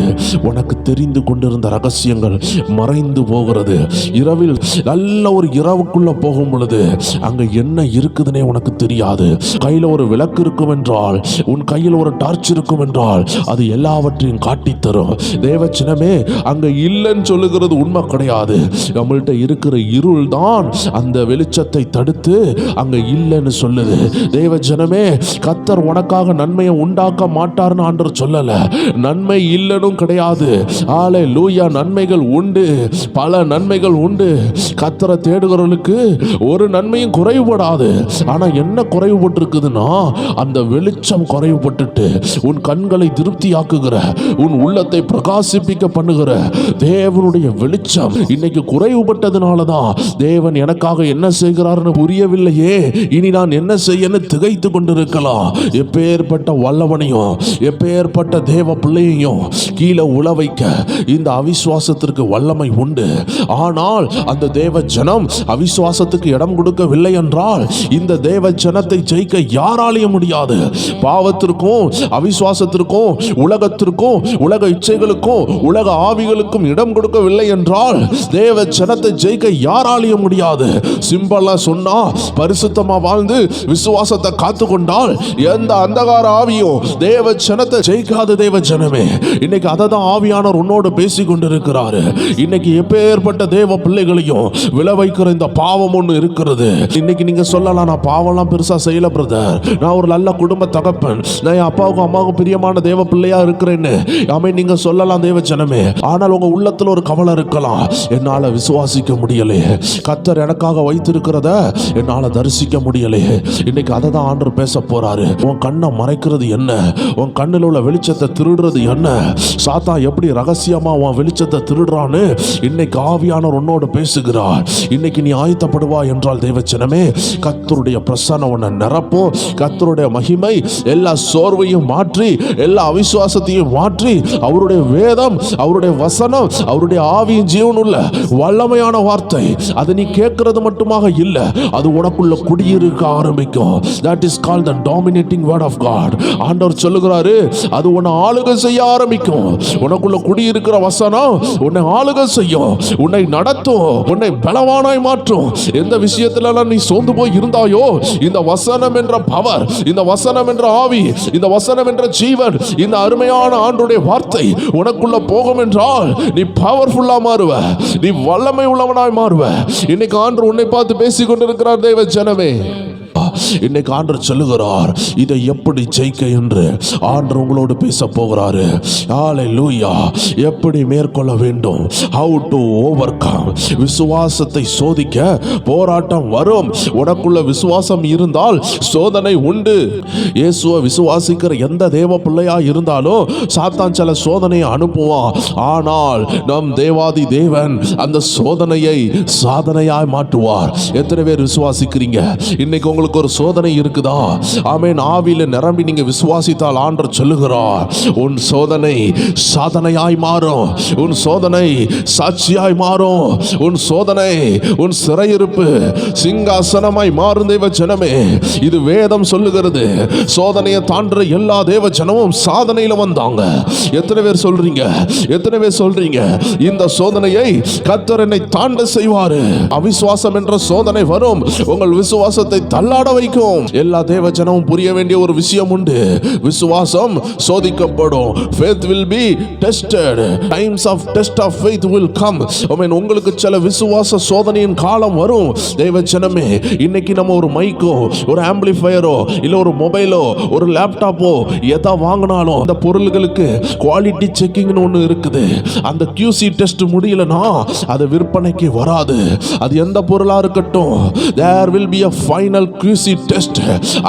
உனக்கு தெரிந்து கொண்டிருந்த ரகசியங்கள் மறைந்து போகிறது. இரவில் நல்ல ஒரு இரவுக்குள்ள போகும் பொழுது அங்க என்ன இருக்குதுன்னே உனக்கு தெரியாது. கையில ஒரு விளக்கு இருக்கும் என்றால், உன் கையில் ஒரு டார்ச் இருக்கும் என்றால், அது எல்லாவற்றையும் காட்டி தரும். தேவ ஜனமே, அங்க இல்லைன்னு சொல்லுகிறது உண்மை கிடையாது. நம்மள்கிட்ட இருக்கிற இருள் தான் அந்த வெளிச்சத்தை தடுத்து அங்க இல்லைன்னு சொல்லுது. தேவ ஜனமே, கர்த்தர் உனக்காக நன்மையை உண்டாக்க மாட்டார்னு ஆண்டவர் சொல்லல. நன்மை இல்லைன்னு கிடையாது. ஹல்லேலூயா. நன்மைகள் உண்டு, பல நன்மைகள் உண்டு. கர்த்தரை தேடுகிறவர்களுக்கு ஒரு நன்மையும் குறைவுபடாது. ஆனா என்ன குறைவுபட்டு இருக்குதுன்னா, அந்த வெளிச்சம் குறைவுபட்டுட்டு உன் கண்களை திருப்தியாக்குகிற, உன் உள்ளத்தை பிரகாசிப்பிக்க பண்ணுகிற தேவனுடைய வெளிச்சம் இன்னைக்கு குறைவுபட்டதுனாலதான் தேவன் எனக்காக என்ன செய்கிறார்னு புரியவில்லையே, இனி நான் என்ன செய்யன்னு திகைத்து கொண்டிருக்கலாம். எப்பேற்பட்ட வல்லவனையும் எப்பேற்பட்ட தேவ பிள்ளையையும் கீழே உள வைக்க இந்த அவிசுவாசத்திற்கு வல்லமை உண்டு. ஆனால் அந்த தேவ ஜனம் அவிசுவாசத்துக்கு இடம் கொடுக்கவில்லை என்றால் இந்த தேவ ஜனத்தை ஜெயிக்க யாராலையும் முடியாது. பாவத்திற்கும் அவிசுவாசத்திற்கும் உலகத்திற்கும் உலக இச்சைகளுக்கும் உலக ஆவிகளுக்கும் இடம் கொடுக்கவில்லை என்றால் தேவ ஜனத்தை ஜெயிக்க யாராலையும் முடியாது. சிம்பிளா சொன்னா, பரிசுத்தமா வாழ்ந்து விசுவாசத்தை காத்து கொண்டால் எந்த அந்தகார ஆவியும் தேவ ஜனத்தை ஜெயிக்காத. தேவ ஜனமே, இன்னைக்கு அதை தான் ஆவியானவர் உன்னோடு பேசி கொண்டிருக்கிறாரு. இன்னைக்கு எப்பேற்பட்ட தேவ பிள்ளைகளையும் விளை வைக்கிற இந்த பாவம் ஒன்று இருக்கிறது. இன்னைக்கு நீங்க சொல்லலாம், நான் பாவம்லாம் பெருசா செய்யல பிரதர், நான் ஒரு நல்ல குடும்ப தகப்பன், நான் என் அப்பாவுக்கும் அம்மாவுக்கும் பிரியமான தேவ பிள்ளையா இருக்கிறேன்னு நீங்க சொல்லலாம் தேவ ஜனமே. ஆனால் உங்க உள்ளத்துல ஒரு கவலை இருக்கலாம், என்னால விசுவாசிக்க முடியலையே, கர்த்தர் எனக்காக வைத்திருக்கிறத என்னால தரிசிக்க முடியலையே. இன்னைக்கு அதை தான் ஆண்டவர் பேச போறாரு. உன் கண்ணை மறைக்கிறது என்ன? உன் கண்ணில் உள்ள வெளிச்சத்தை திருடுறது என்ன? சாத்தான் எப்படி ரகசியமா உன் வெளிச்சத்தை திருடுறான்னு இன்னைக்கு ஆவியானவர் உன்னோடு பேசுகிறார். இன்னைக்கு நீ ஆயத்தப்படுவா என்றால் தேவ ஜனமே, கர்த்தருடைய பிரசன்னம் உன்னை நிரப்பும். கர்த்தருடைய மகிமை எல்லா சோர்வையும் மாற்றி, எல்லா அவிசுவாசத்தையும் மாற்றி, அவருடைய வேதம், அவருடைய வசனம், அவருடைய ஆவியின் ஜீவனுள்ள வல்லமையான வார்த்தை, அதை நீ கேட்கிறது மட்டுமாக இல்ல, அது உனக்குள்ள குடியிருக்க ஆரம்பிக்கும். That is called the dominating word of God. ஆண்டவர் சொல்லுகிறாரு, அது உன்னை ஆளுகை செய்ய ஆரம்பிக்கும். உனக்குள்ள குடியிருக்கிற வசனம் உன்னை ஆளுகை செய்யும், உன்னை நடத்தும், உன்னை பலவானாய் மாற்றும். எந்த விஷயத்துல நீ சோர்ந்து போய் இருந்தாயோ, இந்த வசனம் என்ற பவர், இந்த வசனம் என்ற ஆவி, இந்த வசனம் என்ற ஜீவன், இந்த அருமையான ஆண்டுடைய வார்த்தை உனக்குள்ள போகும் என்றால் நீ பவர்ஃபுல்லா மாறுவ, நீ வல்லமை உள்ளவனாய் மாறுவ. இன்னைக்கு ஆண்டவர் உன்னை பார்த்து பேசிக் கொண்டிருக்கிறார் தேவ ஜனமே. இன்னைக்கு ஆண்டவர் சொல்லுகிறார், இதை எப்படி ஜெயிக்க என்று ஆண்டவர் உங்களோடு பேச போகிறாரு. ஹல்லேலூயா. எப்படி மேற்கொள்ள வேண்டும், how to overcome. விசுவாசத்தை சோதிக்க போராட்டம் வரும். உனக்குள்ள விசுவாசம் இருந்தால் சோதனை உண்டு. இயேசுவை விசுவாசிக்கிற எந்த தேவ பிள்ளையா இருந்தாலும் சாத்தான் சில சோதனையை அனுப்புவான். ஆனால் நம் தேவாதி தேவன் அந்த சோதனையை சாதனையாய் மாற்றுவார். எத்தனை பேர் விசுவாசிக்கிறீங்க? இன்னைக்கு உங்களுக்கு ஒரு சோதனை இருக்குதா? ஆமென். ஆவியில நிரம்பி நீங்க விசுவாசித்தால் ஆண்டவர் சொல்லுகிறார், உன் சோதனை சாதனையாய் மாறும், உன் சோதனை சாட்சியாய் மாறும், உன் சோதனை உன் சிறையிருப்பு சிங்காசனமாய் மாறும். தேவ ஜனமே, இது வேதம் சொல்லுகிறது. சோதனையை தாண்டுற எல்லா தேவ ஜனமும் சாதனையில வந்தாங்க. எத்தனை பேர் சொல்றீங்க? எத்தனை பேர் சொல்றீங்க இந்த சோதனையை கர்த்தர் என்னை தாண்ட செய்வாரு? அவிசுவாசம் என்ற சோதனை வரும், உங்கள் விசுவாசத்தை தள்ளாட வைக்கும். எல்லா தேவ ஜனமும் புரிய வேண்டிய ஒரு விஷயம் உண்டு, விசுவாசம் சோதிக்கப்படும். faith will be tested. times of test of faith will come. ஆமென். உங்களுக்கு சில விசுவாச சோதனையின் காலம் வரும். தேவ ஜனமே, இன்னைக்கு நம்ம ஒரு மைக்கோ, ஒரு ஆம்பிளிஃபையரோ, இல்ல ஒரு மொபைலோ, ஒரு லேப்டாப்போ எதை வாங்கினாலும் அந்த பொருள்களுக்கு குவாலிட்டி செக்கிங்னு ஒன்று இருக்குது. அந்த QC டெஸ்ட் முடியலனா அது விற்பனைக்கு வராது. அது எந்த பொருளா இருக்கட்டும், there will be a final QC test.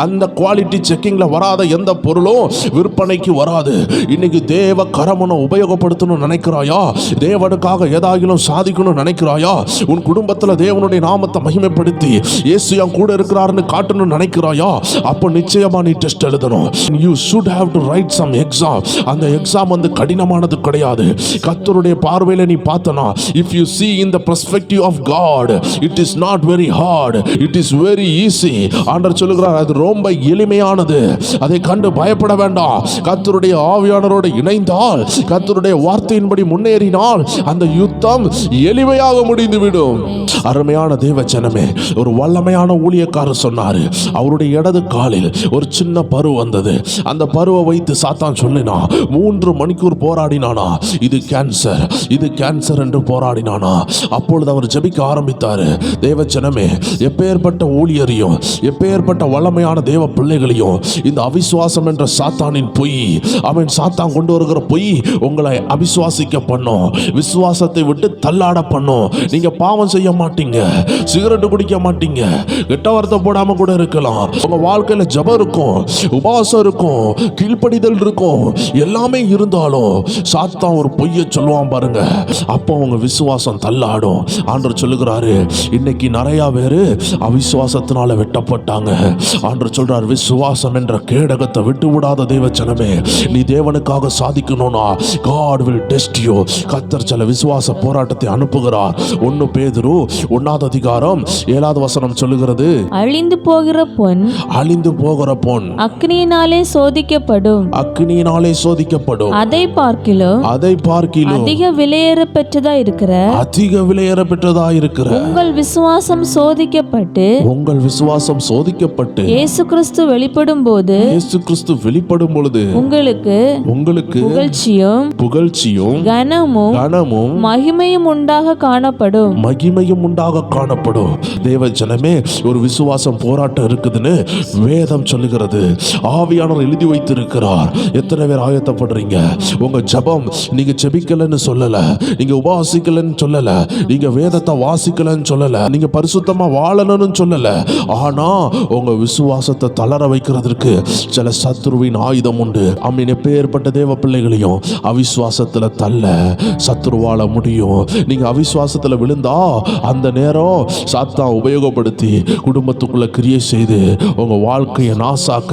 அந்த குவாலிட்டி செக்கிங்ல வராத எந்த பொருளும் விற்பனைக்கு வராது. இன்னைக்கு தேவ கரமனை உபயோகப்படுத்தணும்னு நினைக்கிறாயா? தேவனுக்காக ஏதாகிலும் சாதிக்கணும்னு நினைக்கிறாயா? உன் குடும்பத்தில் தேவனுடைய நாமத்தை மகிமைப்படுத்தி இயேசு என் கூட இருக்கிறாருன்னு காட்டணும்னு நினைக்கிறாயா? அப்போ நிச்சயமா நீ டெஸ்ட் எழுதணும். You should have to write some exam. அந்த எக்ஸாம் வந்து கடினமானது கிடையாது. கர்த்தருடைய பார்வையில நீ பார்த்தனா, if you see in the perspective of God, it is not very hard, it is very easy. ஆண்டவர் சொல்லுகிறார், அது ரொம்ப எளிமையானது. அதை கண்டு பயப்பட வேண்டாம். கர்த்தருடைய ஆவியானவரோடு இணைந்தால், கர்த்தருடைய வார்த்தையின்படி முன்னேறினால் அந்த யுத்தம் எளிமையாக முடிந்துவிடும். அருமையான தேவ ஜனமே, ஒரு வல்லமையான ஊழியக்காரர் சொன்னாரு, அவருடைய இடது காலில் ஒரு சின்ன பரு வந்தது. அந்த பருவை வைத்து சாத்தான் சொல்லினா 3 மணிக்கூர் போராடினானா, இது கேன்சர், இது கேன்சர் என்று போராடினானா. அப்பொழுது அவர் ஜெபிக்க ஆரம்பித்தாரு. தேவ ஜனமே, எப்பேற்பட்ட ஊழியரையும் எப்பேற்பட்ட வல்லமையான தேவ பிள்ளைகளையும் இந்த அவிசுவாசம் என்ற சாத்தானின் பொய், அவன் சாத்தான் கொண்டு வருகிற பொய் உங்களை அவிசுவாசிக்க பண்ணும், விசுவாசத்தை விட்டு தள்ளாட பண்ணும். நீங்க பாவம் செய்ய மாட்டீங்க, சிகரெட் குடிக்க மாட்டீங்க, கெட்ட வார்த்தை போடாம கூட இருக்கலாம். உங்க வாழ்க்கையில ஜெபம் இருக்கும், உபவாசம் இருக்கும், கீழ்ப்படிதல் இருக்கும், எல்லாமே இருந்தாலும் சாத்தான் ஒரு பொய்யை சொல்லுவான் பாருங்க, அப்போ உங்க விசுவாசம் தள்ளாடும். ஆண்டவர் சொல்லுகிறாரு, இன்னைக்கு நிறைய பேரு அவிசுவாசத்தினால வெட்டப்பட்டாங்க. ஆண்டவர் சொல்றார், விசுவாசம் என்ற கேடகத்தை விட்டு விடாத தேவ ஜனமே, நீ தேவனுக்காக சாதிக்கணும்னா God will test you. கர்த்தர் சில விசுவாச போராட்டத்தை அனுப்புகிறார். 1 பேதுரு 1 அதிகாரம் 7வது வசனம் சொல்லுகிறது, அழிந்து போகிற பொன் அழிந்து போகிற பொன் அக்னியினாலே சோதிக்கப்படும், அக்னியினாலே சோதிக்கப்படும், அதை பார்க்கிலும் அதிக விலையேற பெற்றதா இருக்கிற அதிக விலையேற பெற்றதா இருக்கிற உங்கள் விசுவாசம் சோதிக்கப்பட்டு உங்கள் விசுவாசம் சோதிக்கப்பட்டு இயேசு கிறிஸ்து வெளிப்படும் போது இயேசு கிறிஸ்து வெளிப்படும் பொழுது உங்களுக்கு புகழ்ச்சியும் கனமும் மகிமையும் உண்டாக காணப்படும். தேவ ஜனமே, ஒரு விசுவாசம் போராட்டம் இருக்குதுன்னு வேதம் சொல்லுகிறது. ஆவியானவர் எழுதி வைத்திருக்கிறார். எத்தனை பேர் ஆயத்தப்படுறீங்க? உங்க ஜெபம் நீங்க ஜெபிக்கலன்னு சொல்லல, நீங்க உபவாசிக்கலன்னு சொல்லல, நீங்க வேதத்தை வாசிக்கலன்னு சொல்லல, நீங்க பரிசுத்தமா வாழணும்னு சொல்லல. ஆனா உங்க விசுவாசத்தை தளர வைக்கிறதுக்கு சில சத்துருவின் ஆயுதம் உண்டு. அம்மீன், எப்பேற்பட்ட தேவ பிள்ளைகளையும் அவிசுவாசத்துல தள்ள சத்துருவாழ முடியும். நீங்க அவிசுவாசத்துல விழுந்தா அந்த நேரம் சாத்தான் உபயோகப்படுத்தி குடும்பத்துக்குள்ள கிரியை செய்து உங்க வாழ்க்கையை நாசாக்க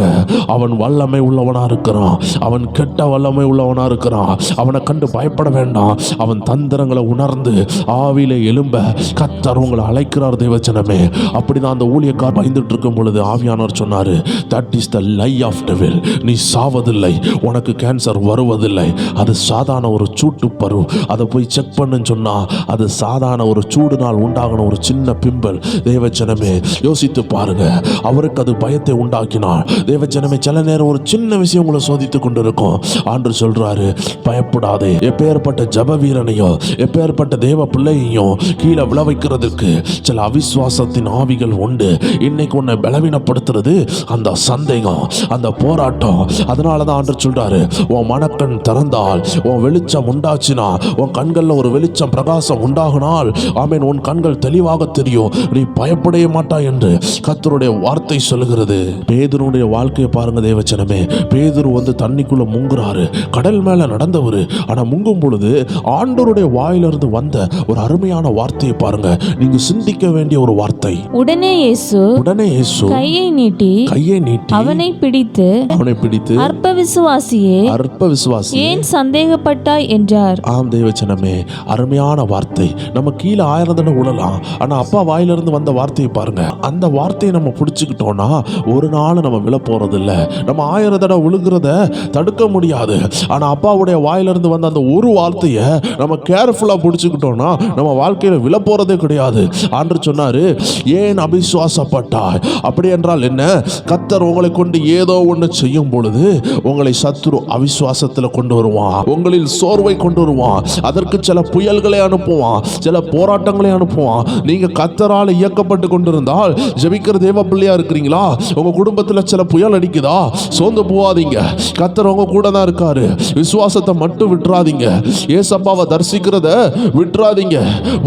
அவன் வல்லமை உள்ளவனா இருக்கிறான். அவன் கெட்ட வல்லமை உள்ளவனா இருக்கிறான். அவனை கண்டு பயப்பட வேண்டாம். அவன் தந்திரங்களை உணர்ந்து ஆவியில எழும்ப கர்த்தர் உங்களை அழைக்கிறார். தேவச்சனமே, அப்படிதான் அந்த ஊழியக்கார் பயந்துட்டு இருக்கும் பொழுது ஆவியானவர் சொன்னாரு, that is the lie of devil. நீ சாவதில்லை, உனக்கு கேன்சர் வருவதில்லை, அது சாதாரண ஒரு சூட்டு பரு. அதை போய் செக் பண்ணுன்னு சொன்னா அது சாதாரண ஒரு சூடுனால் உண்டாகின ஒரு சின்ன பிம்பல். தேவச்சனமே, யோசித்து பாருங்க. அவருக்கு அது பயத்தை உண்டாக்கினார். தேவச்சனமே, சில நேரம் ஒரு சின்ன விஷயம் உங்களை சோதித்து கொண்டிருக்கும். ஆண்டு சொல்றாரு, பயப்படாதே. எப்பேற்பட்ட ஜப வீரனையோ எப்பேற்பட்ட தேவ பிள்ளையையும் கீழே விழ வைக்கிறதுக்கு சில அவிசுவாசத்தின் ஆவிகள் உண்டு. இன்னைக்கு உன்னை பலவீனப்படுத்துறது அந்த சந்தேகம், அந்த போராட்டம். அதனாலதான் ஆண்டு சொல்றாரு, உன் மனக்கண் திறந்தால், உன் வெளிச்சம் உண்டாச்சினா, உன் கண்கள்ல ஒரு வெளிச்சம் பிரகாசம் உண்டாகினால், ஆமேன், உன் கண்கள் தெளிவாக தெரியும், நீ பயப்படவே மாட்டாய் என்று கர்த்தருடைய வார்த்தை சொல்லுகிறது. பேதுருடைய வாழ்க்கையை பாருங்க தேவச்சனமே. பேதுரு வந்து தண்ணிக்குள்ள முங்குறாரு. கடல் மேல நடந்தவர். ஆனா முங்கும் பொழுது ஆண்டவருடைய வாயிலிருந்து வந்த ஒரு அருமையான வார்த்தையை பாருங்க. நீங்க சிந்திக்க வேண்டிய ஒரு வார்த்தை. உடனே இயேசு கையை நீட்டி அவனை பிடித்து அற்ப விசுவாசியே ஏன் சந்தேகப்பட்டாய் என்றார். ஆம் தேவச்சனமே, அருமையான வார்த்தை. நம்ம கீழே 1000 தடவை விழலாம். ஆனா அப்பா வாயிலிருந்து வந்த வார்த்தையை பாருங்க. அந்த வார்த்தையை நம்ம பிடிச்சுக்கிட்டோம்னா ஒரு நாள் நம்ம விழ போறது இல்ல. நம்ம 1000 தடவை விழுகிறத தடுக்க முடியாது. ஆனா அப்பாவுடைய வாயிலிருந்து வந்த அந்த ஒரு வார்த்தையை நம்ம கேர்ஃபுல்லா பிடிச்சுக்கிட்டோம்னா நம்ம வாழ்க்கையில விழ போறதே கிடையாது. ஆண்டவர் சொன்னாரு, ஏன் அவிசுவாசப்பட்டாய்? அப்படி என்றால் என்ன? கர்த்தர் உங்களை கொண்டு ஏதோ ஒன்று செய்யும் பொழுது உங்களை சத்துரு அவிசுவாசத்தில் கொண்டு வருவான். உங்களில் சோர்வை கொண்டு வருவான். அதற்கு சில புயல்களை அனுப்புவான், சில போராட்டங்களை அனுப்புவான். நீங்க கர்த்தரால் இயக்கப்பட்டு கொண்டிருந்தால், ஜெபிக்கிற தேவ பிள்ளையா இருக்கிறீங்களா? உங்க குடும்பத்தில் சில புயல் அடிக்குதா? சோர்ந்து போவாதீங்க. கர்த்தர் உங்க கூட தான் இருக்காரு. விசுவாசத்தை மட்டும் விட்டுறாதீங்க. ஏசப்பாவை தரிசிக்கிறத விட்டுறாதீங்க.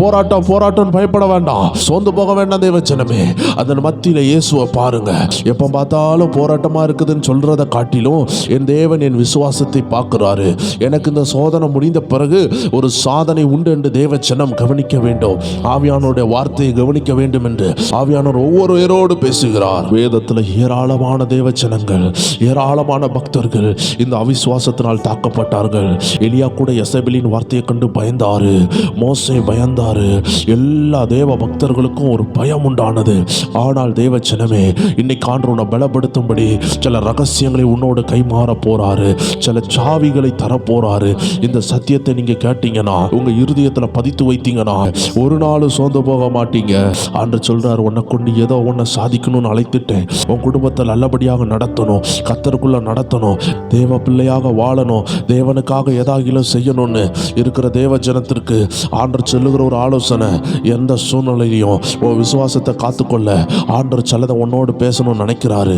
போராட்டம் பயப்பட வேண்டாம், சோர்ந்து போக வேண்டாம். தேவச்சனமே, அதன் மத்தியில இயேசுவை பாருங்க. எப்ப பார்த்தாலும் போராட்டமா இருக்குதுன்னு சொல்றதை காட்டிலும் என் தேவன் என் விசுவாசத்தை பார்க்கிறாரு. எனக்கு இந்த சோதனை முடிந்த பிறகு ஒரு சாதனை உண்டு என்று தேவச்சனம் கவனிக்க வேண்டும். ஆவியானோருடைய வார்த்தையை கவனிக்க வேண்டும் என்று ஆவியானோர் ஒவ்வொருவரோடு பேசுகிறார். வேதத்தில் ஏராளமான தேவச்சனங்கள், ஏராளமான பக்தர்கள் இந்த அவிசுவாசத்தினால் தாக்கப்பட்டார்கள். எலியா கூட எசபேலின் வார்த்தையை கண்டு பயந்தாரு. மோசே பயந்தாரு. எல்லா தேவ பக்தர்களுக்கும் ஒரு பயம் உண்டானது. ஆனால் தேவச்சனமே, இன்னைக்கு ஆண்டவர் உன்னை பலப்படுத்தும்படி சில ரகசியங்களை உன்னோடு கைமாற போறாரு. சில சாவிகளை தர போறாரு. இந்த சத்தியத்தை நீங்க கேட்டீங்கன்னா, உங்க இருதயத்துல பதித்து வைத்தீங்கன்னா ஒரு நாள் சோர்ந்து போக மாட்டீங்க. ஆண்டவர் சொல்றாரு, உன்னை கொண்டு ஏதோ ஒன்றை சாதிக்கணும்னு அழைத்துட்டேன். உன் குடும்பத்தை நல்லபடியாக நடத்தணும், கர்த்தருக்குள்ள நடத்தணும், தேவ பிள்ளையாக வாழணும், தேவனுக்காக ஏதாகிலும் செய்யணும்னு இருக்கிற தேவ ஜனத்திற்கு ஆண்டவர் சொல்லுகிற ஒரு ஆலோசனை, எந்த சூழ்நிலையிலையும் உன் விசுவாசத்தை காத்துக்கொள்ள ஆண்டவர் சிலதை உன்னோடு பேசணும்னு நினைக்கிறாரு.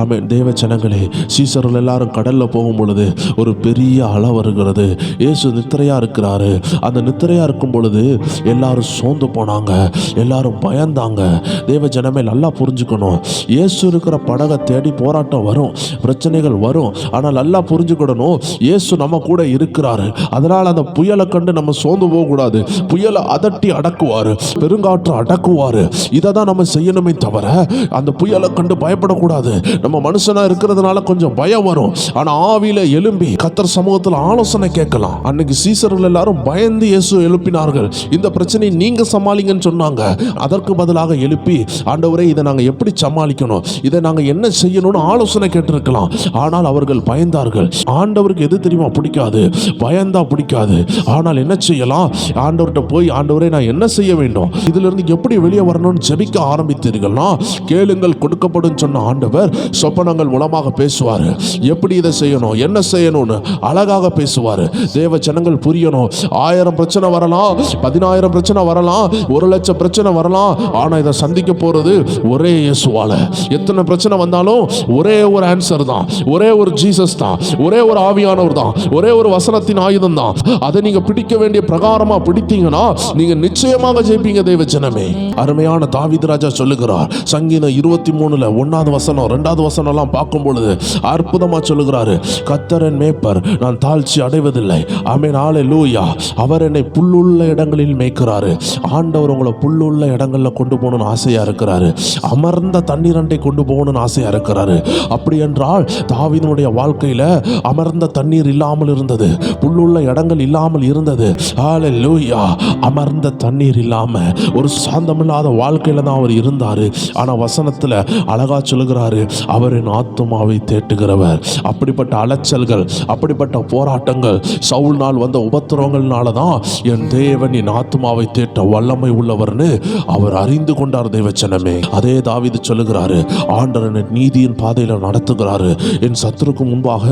ஆமென். தேவ ஜனங்களே, சீசர்கள் எல்லாரும் கடல்ல போகும் பொழுது ஒரு பெரிய அலை வருகிறது. இயேசு நித்திரையா இருக்கிறாரு. அந்த நித்திரையா இருக்கும் பொழுது எல்லாரும் சோர்ந்து போனாங்க, எல்லாரும் பயந்தாங்க. தேவ ஜனமே, நல்லா புரிஞ்சுக்கணும். இயேசு இருக்கிற படகை தேடி போராட்டம் வரும், பிரச்சனைகள் வரும். ஆனால் நல்லா புரிஞ்சுக்கிடணும், இயேசு நம்ம கூட இருக்கிறாரு. அதனால அந்த புயலை கண்டு நம்ம சோர்ந்து போக கூடாது. புயலை அதட்டி அடக்குவாரு, பெருங்காற்று அடக்குவாரு. இதை தான் நம்ம செய்யணுமே தவிர அந்த புயலை கண்டு பயப்படக்கூடாது. நம்ம மனுஷனா இருக்கிறதுனால கொஞ்சம் பயம் வரும். ஆனா ஆவியில எழும்பி கர்த்தர் சமூகத்தில் ஆலோசனை கேட்கலாம். அன்னைக்கு சீசர்கள் எல்லாரும் பயந்து இயேசு எழுப்பினார்கள். இந்த பிரச்சனையை நீங்க சமாளிங்கன்னு சொன்னாங்க. சொன்னாங்க. அதற்கு பதிலாக எழுப்பி, ஆண்டவரே இதை நாங்கள் எப்படி சமாளிக்கணும், இதை நாங்கள் என்ன செய்யணும்னு ஆலோசனை கேட்டிருக்கலாம். ஆனால் அவர்கள் பயந்தார்கள். ஆண்டவருக்கு எது தெரியுமா பிடிக்காது? பயந்தா பிடிக்காது. ஆனால் என்ன செய்யலாம்? ஆண்டவர்கிட்ட போய், ஆண்டவரே நான் என்ன செய்ய வேண்டும், இதிலிருந்து எப்படி வெளியே வரணும்னு ஜெபிக்க ஆரம்பித்தீர்கள்னா, கேளுங்கள் கொடுக்கப்படும் சொன்ன ஆண்டவர் சொப்பனங்கள் மூலமாக பேசுவார். எப்படி இதை செய்யணும், என்ன செய்யணும்னு அழகாக பேசுவார். தேவ ஜனங்கள் புரியணும். 1000 பிரச்சனை வரலாம், 10000 பிரச்சனை வரலாம், 1,00,000 பிரச்சனை வரலாம். ஆனா இதை சந்திக்க போறது ஒரே இயேசுவால. எத்தனை பிரச்சனை வந்தாலும் ஒரே ஒரு ஆன்சர் தான், ஒரே ஒரு ஜீசஸ் தான், ஒரே ஒரு ஆவியானவர் தான், ஒரே ஒரு வசனத்தின் ஆயுதம் தான். அதை நீங்க பிடிக்க வேண்டிய பிரகாரமா பிடித்தீங்கன்னா நீங்க நிச்சயமாக ஜெயிப்பீங்க தேவ ஜனமே. அருமையான தாவீது ராஜா சொல்லுகிறார், சங்கீதம் 23 1வது வசனம் 2வது வசனம் எல்லாம் பார்க்கும் பொழுது அற்புதமா சொல்லுகிறாரு, கர்த்தரின் மேய்ப்பர், நான் தாழ்ச்சி அடைவதில்லை. ஆமென், ஹல்லேலூயா. அவர் என்னை புல்லுள்ள இடங்களில் மேய்க்கிறாரு. ஆண்டவர் உங்களை புல்லுள்ள இடங்கள்ல கொண்டு போகணும்னு ஆசையா இருக்கிறாரு. அமர்ந்த தண்ணீரண்டை கொண்டு போகணும்னு ஆசையா இருக்கிறாரு. அப்படி என்றால் தாவீதுடைய வாழ்க்கையில அமர்ந்த தண்ணீர் இல்லாமல் இருந்தது, புல்லுள்ள இடங்கள் இல்லாமல் இருந்தது. ஹல்லேலூயா. அமர்ந்த தண்ணீர் இல்லாம ஒரு சாந்தமில்லாத வாழ்க்கையில தான் அவர் இருந்தாரு. ஆனா வசனத்துல அழகா சொல்லுகிறாரு, அவரின் ஆத்துமாவை தேட்டுகிறவர். அப்படிப்பட்ட அலைச்சல்கள், அப்படிப்பட்ட போராட்டங்கள், சவுல் நாள் வந்த உபத்திரவங்கள்னால தான் என் தேவன் என் ஆத்துமாவை தேட்ட வல்லமை உள்ளவர்னு அவர் அறிந்து கொண்டார் தேவச்சனமே. அதே தாவீது சொல்லுகிறாரு, ஆண்டவர் நீதியின் பாதையில நடத்துகிறாரு. என் சத்துருக்கு முன்பாக